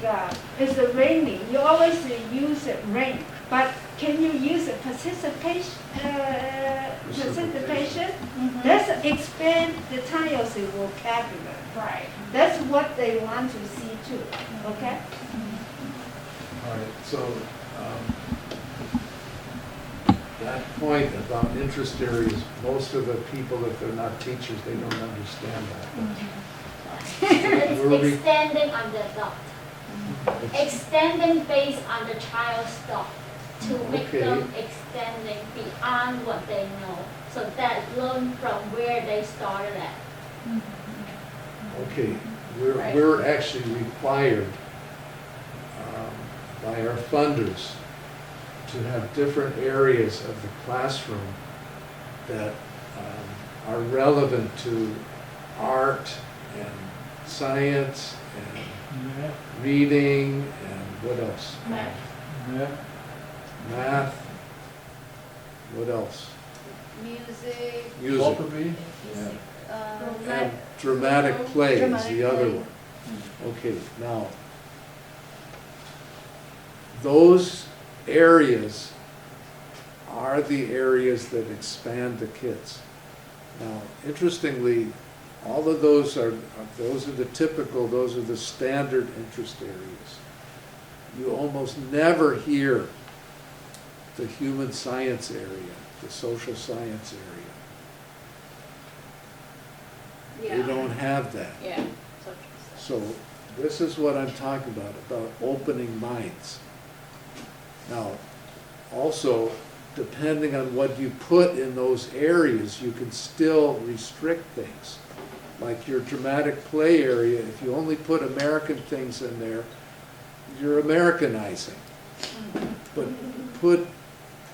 it's raining, you always use rain, but can you use precipitation? Let's expand the child's vocabulary. Right. That's what they want to see too. Okay. All right, so that point about interest areas, most of the people, if they're not teachers, they don't understand that. It's extending on the thought. Extending based on the child's thought to make them extending beyond what they know, so that learn from where they started at. Okay, we're actually required by our funders to have different areas of the classroom that are relevant to art and science and reading, and what else? Math. What else? Music, Music. And dramatic play is the other one. Okay, now, those areas are the areas that expand the kids. Now, interestingly, all of those are the typical, those are the standard interest areas. You almost never hear the human science area, the social science area. They don't have that. Yeah. So this is what I'm talking about opening minds. Now, also, depending on what you put in those areas, you can still restrict things. Like your dramatic play area, if you only put American things in there, you're Americanizing. But put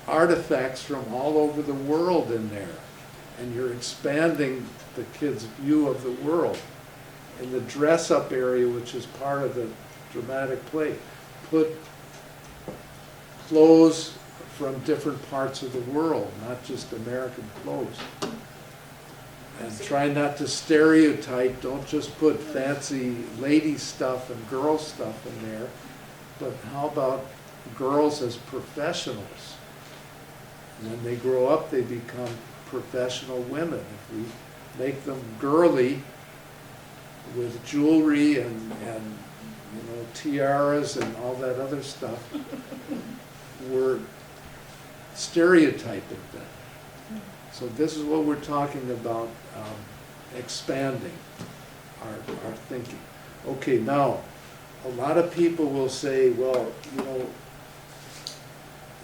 artifacts from all over the world in there, and you're expanding the kids' view of the world. In the dress-up area, which is part of the dramatic play, put clothes from different parts of the world, not just American clothes. And try not to stereotype, don't just put fancy lady stuff and girl stuff in there, but how about girls as professionals? When they grow up, they become professional women. If we make them girly with jewelry and tiaras and all that other stuff, we're stereotyping them. So this is what we're talking about, expanding our thinking. Okay, now, a lot of people will say, well,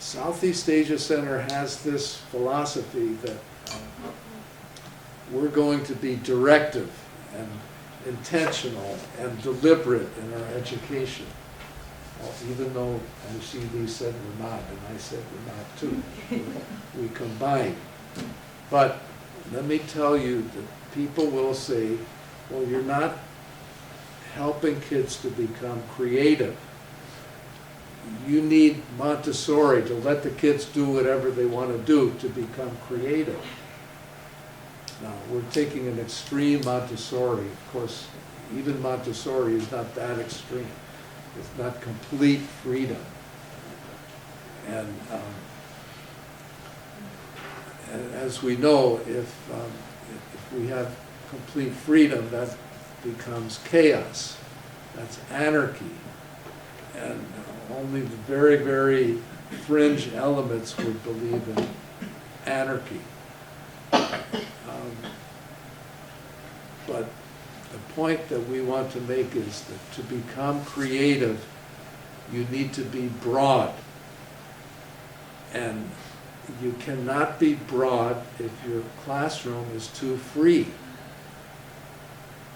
Southeast Asia Center has this philosophy that we're going to be directive and intentional and deliberate in our education. Well, even though MCD said we're not, and I said we're not too, we combine. But let me tell you that people will say, well, you're not helping kids to become creative. You need Montessori to let the kids do whatever they want to do to become creative. Now, we're taking an extreme Montessori. Of course, even Montessori is not that extreme. It's not complete freedom. And as we know, if we have complete freedom, that becomes chaos. That's anarchy. And only the very, very fringe elements would believe in anarchy. But the point that we want to make is that to become creative, you need to be broad. And you cannot be broad if your classroom is too free,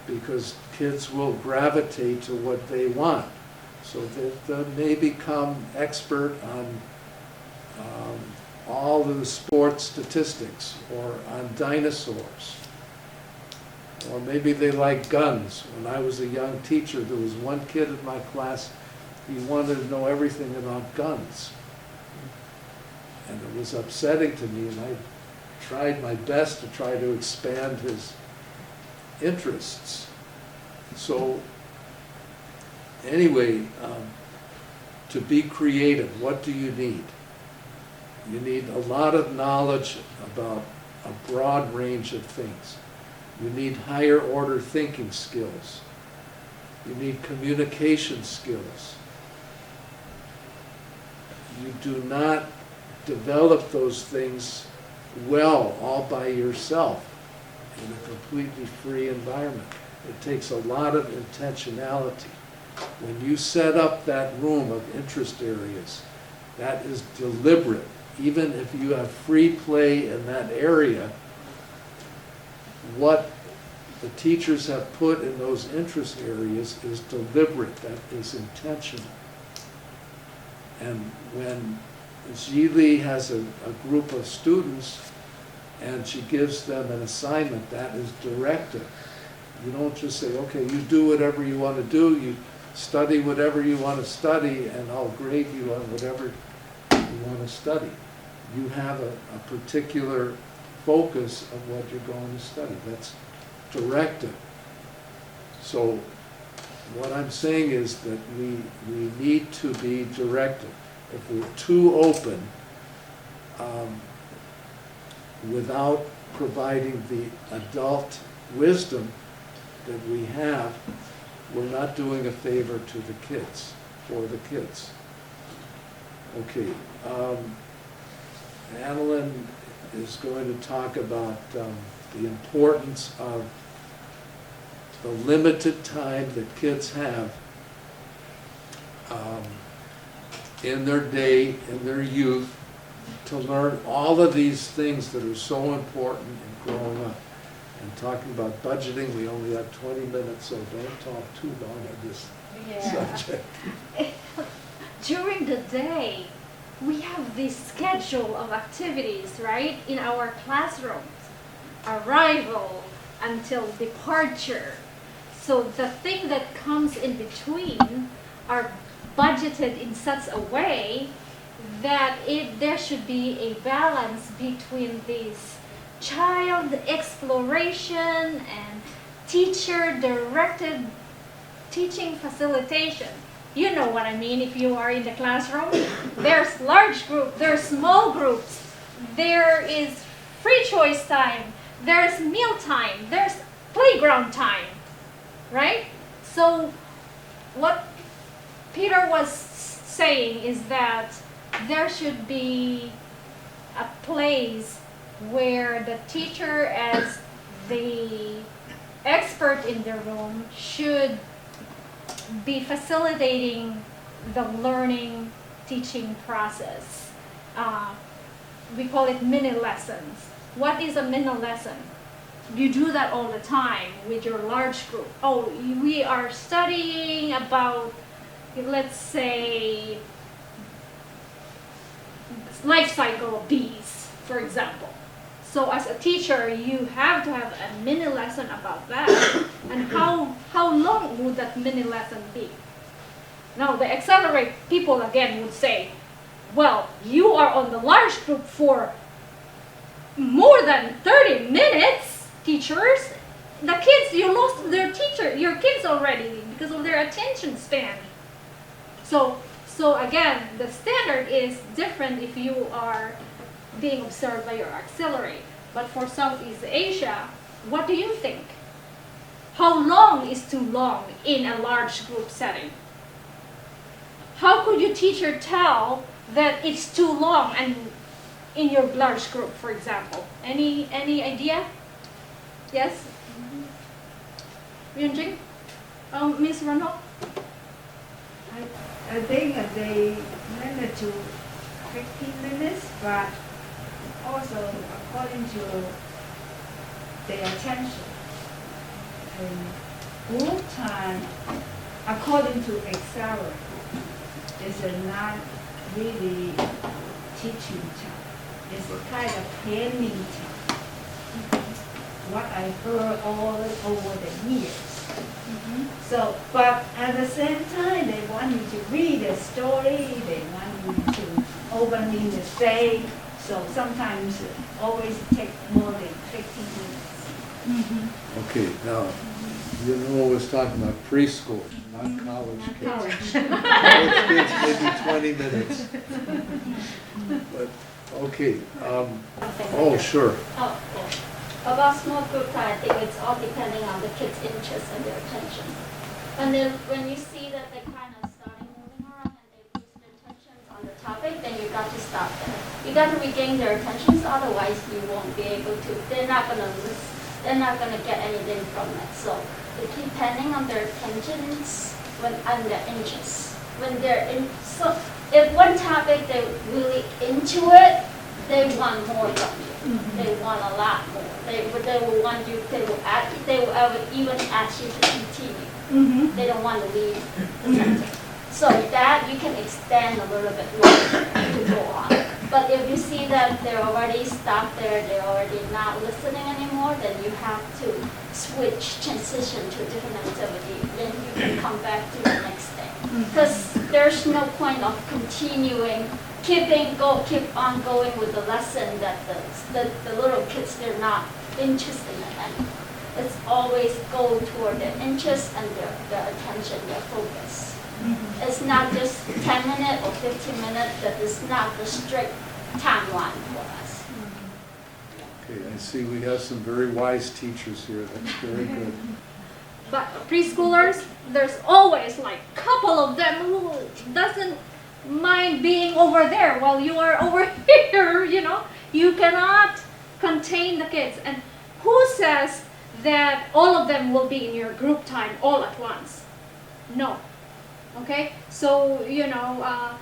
because kids will gravitate to what they want. So they may become expert on all of the sports statistics or on dinosaurs. Or maybe they like guns. When I was a young teacher, there was one kid in my class, he wanted to know everything about guns. And it was upsetting to me, and I tried my best to try to expand his interests. So anyway, to be creative, what do you need? You need a lot of knowledge about a broad range of things. You need higher order thinking skills. You need communication skills. You do not develop those things well all by yourself in a completely free environment. It takes a lot of intentionality. When you set up that room of interest areas, that is deliberate. Even if you have free play in that area, what the teachers have put in those interest areas is deliberate, that is intentional. And when Zhili has a group of students and she gives them an assignment, that is directive. You don't just say, okay, you do whatever you want to do, you study whatever you want to study, and I'll grade you on whatever you want to study. You have a particular focus of what you're going to study. That's directive. So what I'm saying is that we need to be directive. If we're too open, without providing the adult wisdom that we have, we're not doing a favor to the kids, for the kids. Okay, Annalyn is going to talk about the importance of the limited time that kids have in their day, in their youth, to learn all of these things that are so important in growing up. And talking about budgeting, we only have 20 minutes, so don't talk too long on this subject. During the day, we have this schedule of activities, right, in our classrooms. Arrival until departure. So the thing that comes in between are budgeted in such a way that there should be a balance between this child exploration and teacher-directed teaching facilitation. You know what I mean if you are in the classroom. There's large groups, there's small groups, there is free choice time, there's meal time, there's playground time, right? So what Peter was saying is that there should be a place where the teacher, as the expert in the room, should be facilitating the learning teaching process. We call it mini lessons. What is a mini lesson? You do that all the time with your large group. Oh, we are studying about, let's say, life cycle of bees, for example. So as a teacher, you have to have a mini lesson about that. And how long would that mini lesson be? Now, the Accelerate people again would say, well, you are on the large group for more than 30 minutes, teachers. The kids, you lost your kids already because of their attention span. So again, the standard is different if you are being observed by your Accelerate. But for Southeast Asia, what do you think? How long is too long in a large group setting? How could your teacher tell that it's too long and in your large group, for example? Any idea? Yes? Yunjing? Ms. Ronald? I think that they limit to 15 minutes, but also according to their attention. And group time, according to Accelerate, is not really teaching time. It's a kind of planning time. What I heard all over the years. So, but at the same time, they want you to read a story, they want you to openly say, so sometimes it always take more than 15 minutes. Okay, now, you know, I was talking about preschool, not college kids. College kids, maybe 20 minutes. But, okay, oh, sure. Oh, yeah. About small group time, I think it's all depending on the kids' interest and their attention. And then when you see that they're kind of starting moving around and they lose their attention on the topic, then you got to stop them. You got to regain their attentions, otherwise you won't be able to. They're not gonna lose. They're not gonna get anything from it. So depending on their attentions and their interests. When they're in, so if one topic they're really into it, they want more from you. They want a lot more. They will want you. They will even ask you to continue. They don't want to leave the center. So that you can extend a little bit longer to go on. But if you see that they're already stuck there, they're already not listening anymore, then you have to transition to a different activity. Then you can come back to the next thing. Because there's no point of continuing, keep on going with the lesson that the little kids, they're not interested in it. It's always go toward their interest and their attention, their focus. It's not just 10 minutes or 15 minutes, that is not the strict timeline for us. Okay, I see we have some very wise teachers here. That's very good. But preschoolers, there's always like a couple of them who doesn't mind being over there while you are over here, you know. You cannot contain the kids. And who says that all of them will be in your group time all at once? No. Okay? So, you know,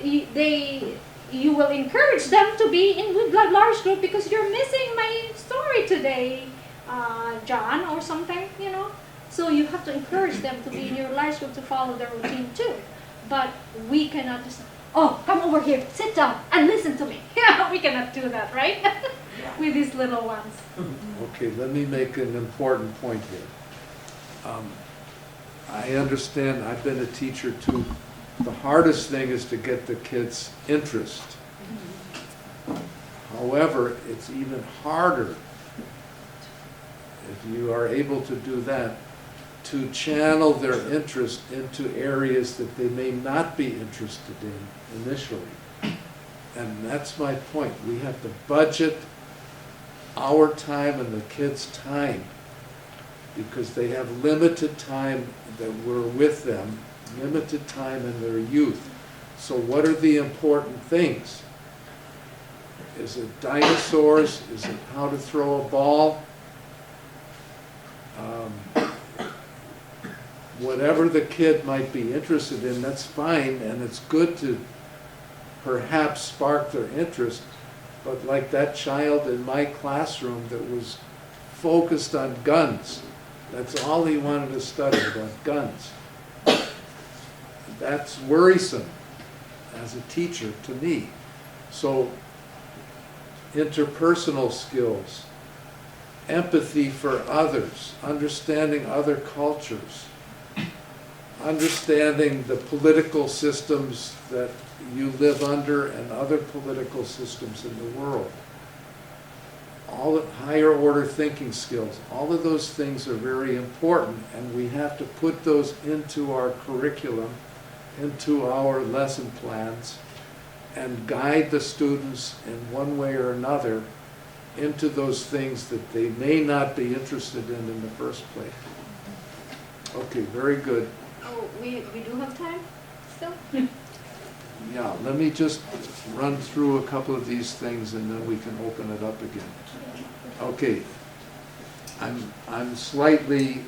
you will encourage them to be in a large group because you're missing my story today, John, or something, you know. So you have to encourage them to be in your large group to follow the routine too. But we cannot just, oh, come over here, sit down and listen to me. Yeah, we cannot do that, right? With these little ones. Okay, let me make an important point here. I understand, I've been a teacher too. The hardest thing is to get the kids' interest. However, it's even harder, if you are able to do that, to channel their interest into areas that they may not be interested in initially. And that's my point. We have to budget our time and the kids' time, because they have limited time that we're with them, limited time in their youth. So what are the important things? Is it dinosaurs? Is it how to throw a ball? Whatever the kid might be interested in, that's fine, and it's good to perhaps spark their interest. But like that child in my classroom that was focused on guns, that's all he wanted to study, about guns. That's worrisome as a teacher to me. So interpersonal skills, empathy for others, understanding other cultures, understanding the political systems that you live under and other political systems in the world. All the higher order thinking skills, all of those things are very important, and we have to put those into our curriculum, into our lesson plans, and guide the students in one way or another into those things that they may not be interested in the first place. Okay, very good. Oh, we do have time still? Yeah, let me just run through a couple of these things and then we can open it up again. Okay, I'm slightly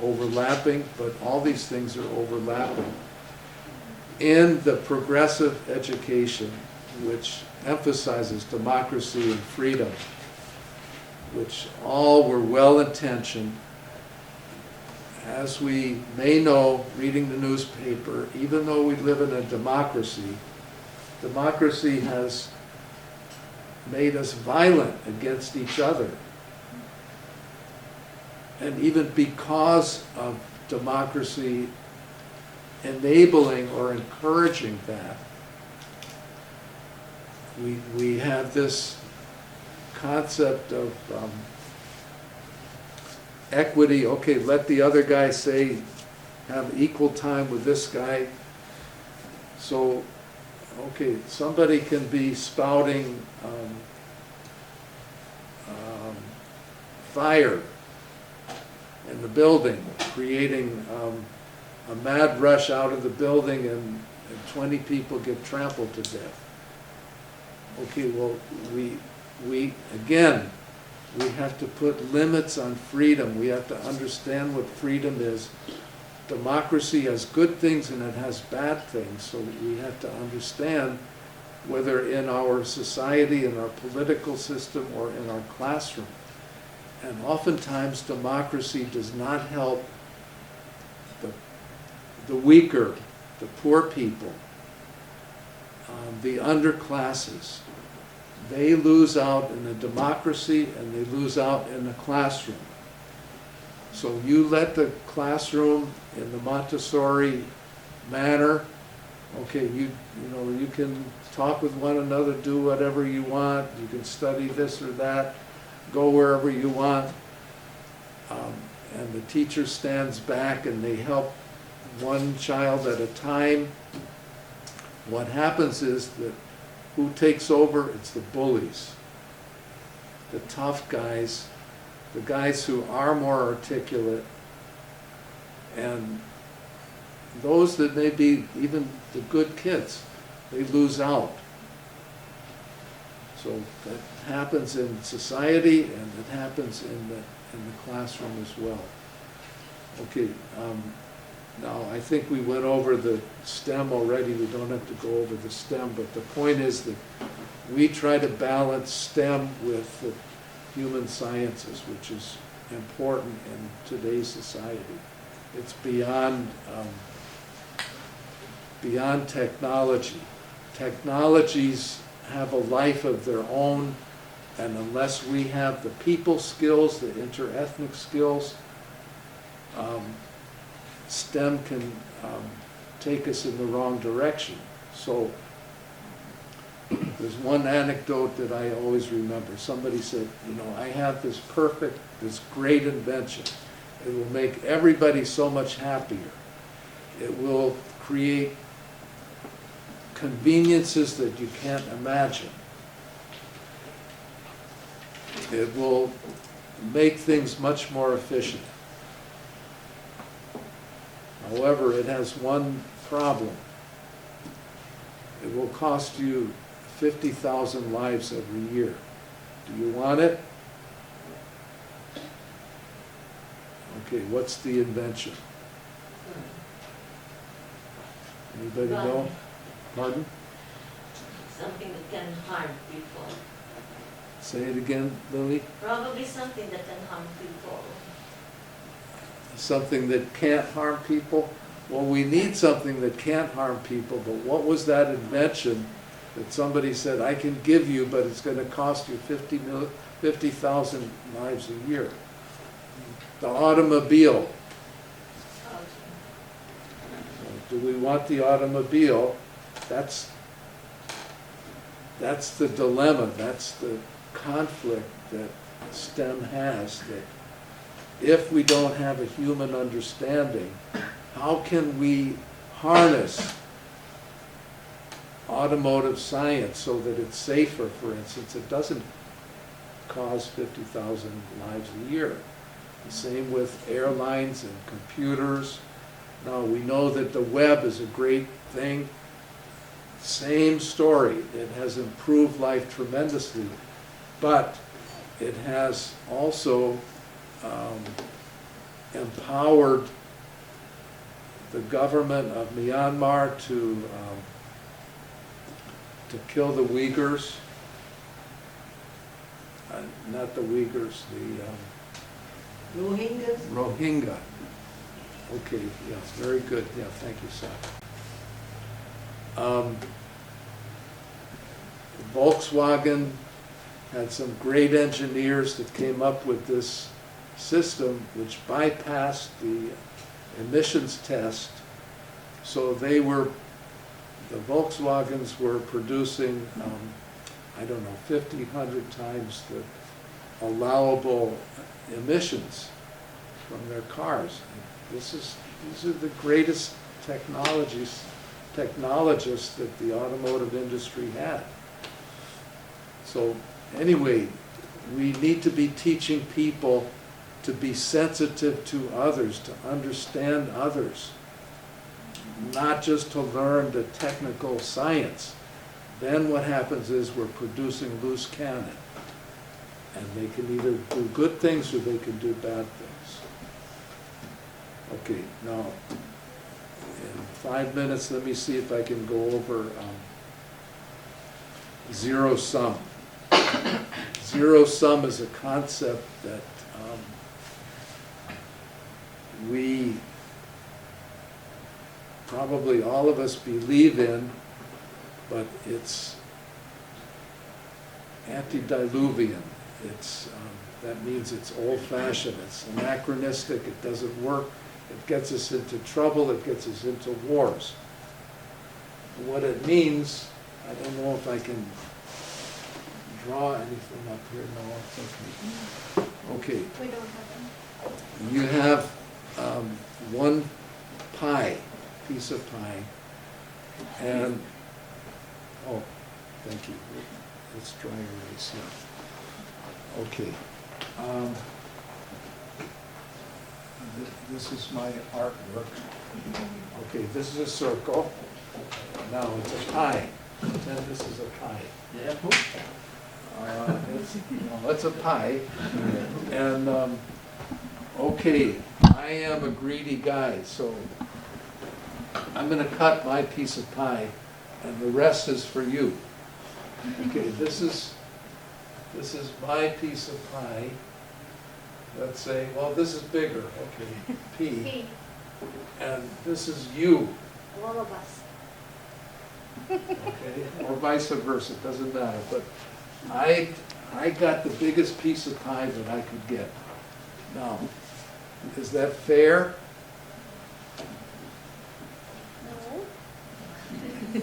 overlapping, but all these things are overlapping. In the progressive education, which emphasizes democracy and freedom, which all were well-intentioned, as we may know, reading the newspaper, even though we live in a democracy, democracy has made us violent against each other. And even because of democracy enabling or encouraging that, we have this concept of equity. Okay, let the other guy say, have equal time with this guy. So, okay, somebody can be spouting fire in the building, creating a mad rush out of the building, and 20 people get trampled to death. Okay, well, we again, we have to put limits on freedom. We have to understand what freedom is. Democracy has good things and it has bad things, so we have to understand whether in our society, in our political system, or in our classroom. And oftentimes democracy does not help the weaker, the poor people. the underclasses. They lose out in the democracy and they lose out in the classroom. So you let the classroom in the Montessori manner, okay, you know, you can talk with one another, do whatever you want, you can study this or that, go wherever you want. And the teacher stands back and they help one child at a time. What happens is that who takes over? It's the bullies, the tough guys, the guys who are more articulate, and those that may be even the good kids, they lose out. So that happens in society and it happens in the classroom as well. Okay, now I think we went over the STEM already. We don't have to go over the STEM, but the point is that we try to balance STEM with the human sciences, which is important in today's society. It's beyond technology. Technologies have a life of their own, and unless we have the people skills, the interethnic skills, STEM can take us in the wrong direction. So there's one anecdote that I always remember. Somebody said, you know, I have this great invention. It will make everybody so much happier. It will create conveniences that you can't imagine. It will make things much more efficient. However, it has one problem. It will cost you 50,000 lives every year. Do you want it? Okay, what's the invention? Anybody know? Pardon? Something that can harm people. Say it again, Lily. Probably something that can harm people. Something that can't harm people? Well, we need something that can't harm people, but what was that invention that somebody said, I can give you, but it's going to cost you 50,000 lives a year? The automobile. Do we want the automobile? That's the dilemma, that's the conflict that STEM has, that if we don't have a human understanding, how can we harness automotive science so that it's safer, for instance? It doesn't cause 50,000 lives a year. The same with airlines and computers. Now, we know that the web is a great thing. Same story. It has improved life tremendously, but it has also empowered the government of Myanmar to kill the Uyghurs. Not the Uyghurs, the Rohingya. Okay, yeah, very good. Yeah, thank you, Sal. Volkswagen had some great engineers that came up with this system which bypassed the emissions test. So the Volkswagens were producing, I don't know, 50, 100 times the allowable emissions from their cars. These are the greatest technologists that the automotive industry had. So anyway, we need to be teaching people to be sensitive to others, to understand others, not just to learn the technical science. Then what happens is we're producing loose cannon, and they can either do good things or they can do bad things. Okay, now, in 5 minutes, let me see if I can go over zero sum. Zero sum is a concept that we, probably all of us, believe in, but it's antediluvian. That means it's old-fashioned, it's anachronistic, it doesn't work, it gets us into trouble, it gets us into wars. What it means, I don't know if I can draw anything up here, no, it's okay. Okay, We don't have them. you have one piece of pie, and, oh, thank you. Let's dry erase here. Okay. This is my artwork. Okay, this is a circle. Now it's a pie. Pretend this is a pie. Yeah. It's a pie. And, okay, I am a greedy guy, so I'm gonna cut my piece of pie, and the rest is for you. Okay, this is my piece of pie. Let's say, well, this is bigger, okay, P. And this is you, All of us. okay, or vice versa, it doesn't matter. But I got the biggest piece of pie that I could get. Now, is that fair? No. I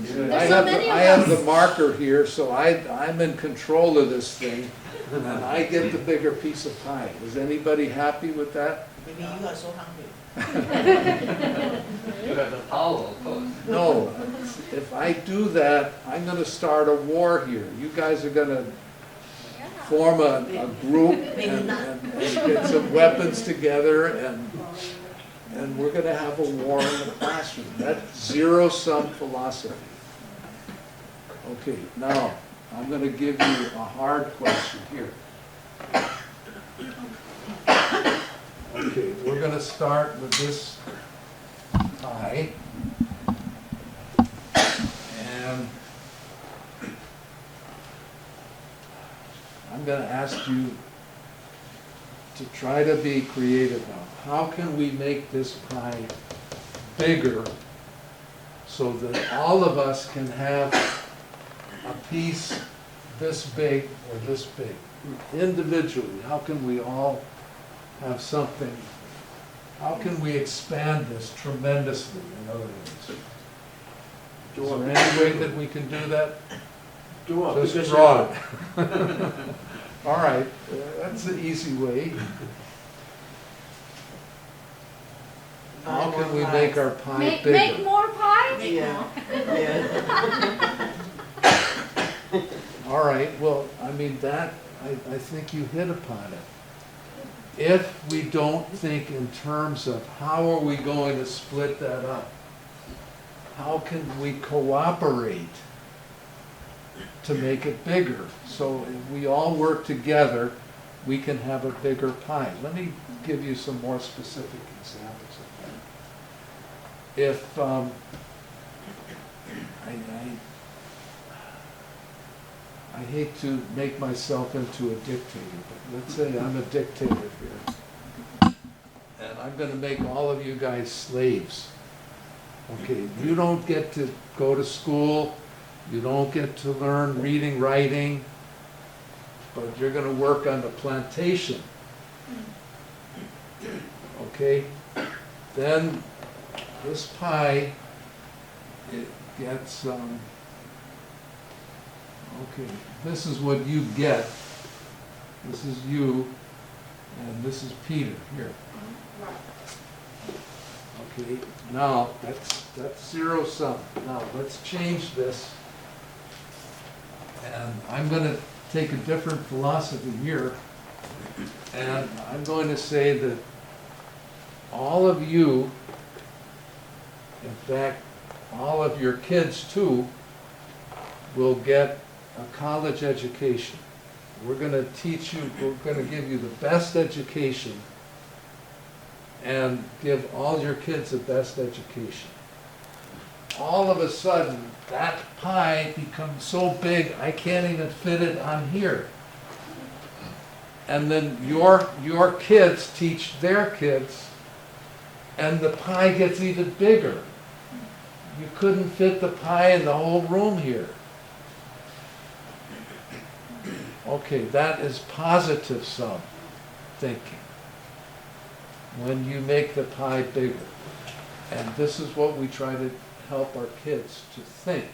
so many of have us. the marker here, so I'm in control of this thing, and I get the bigger piece of pie. Is anybody happy with that? Maybe you are so hungry. You have the power, of course. No. If I do that, I'm gonna start a war here. You guys are gonna form a group and get some weapons together, and we're gonna have a war in the classroom. That's zero-sum philosophy. Okay, now, I'm gonna give you a hard question here. Okay, we're gonna start with this pie. And I'm gonna ask you to try to be creative now. How can we make this pie bigger so that all of us can have a piece this big or this big? Individually, how can we all have something? How can we expand this tremendously, in other words? Is there any way that we can do that? Just draw it. All right, that's the easy way. How can we make our pie Make bigger? more pie? Yeah, yeah. All right, well, I mean, that, I think you hit upon it. If we don't think in terms of how are we going to split that up, how can we cooperate to make it bigger? So if we all work together, we can have a bigger pie. Let me give you some more specific examples of that. If, I hate to make myself into a dictator, but let's say I'm a dictator here. And I'm gonna make all of you guys slaves. Okay, you don't get to go to school, you don't get to learn reading, writing, but you're gonna work on the plantation. Okay? Then this pie, it gets, okay, this is what you get. This is you, and this is Peter here. Okay, now that's zero sum. Now let's change this. And I'm going to take a different philosophy here. And I'm going to say that all of you, in fact, all of your kids too, will get a college education. We're going to teach you, we're going to give you the best education and give all your kids the best education. All of a sudden, that pie becomes so big, I can't even fit it on here. And then your kids teach their kids, and the pie gets even bigger. You couldn't fit the pie in the whole room here. Okay, that is positive sum thinking. When you make the pie bigger. And this is what we try to help our kids to think.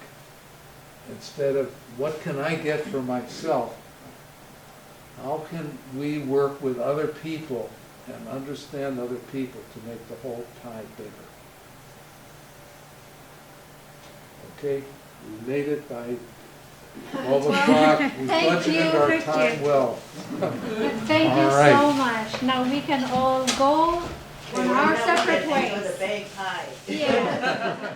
Instead of, what can I get for myself? How can we work with other people and understand other people to make the whole pie bigger? Okay, we made it by 12 o'clock. We Thank you, budgeted our Christian. time well. Thank you All right. so much. Now we can all go on our separate For the ways. big pie. Yeah.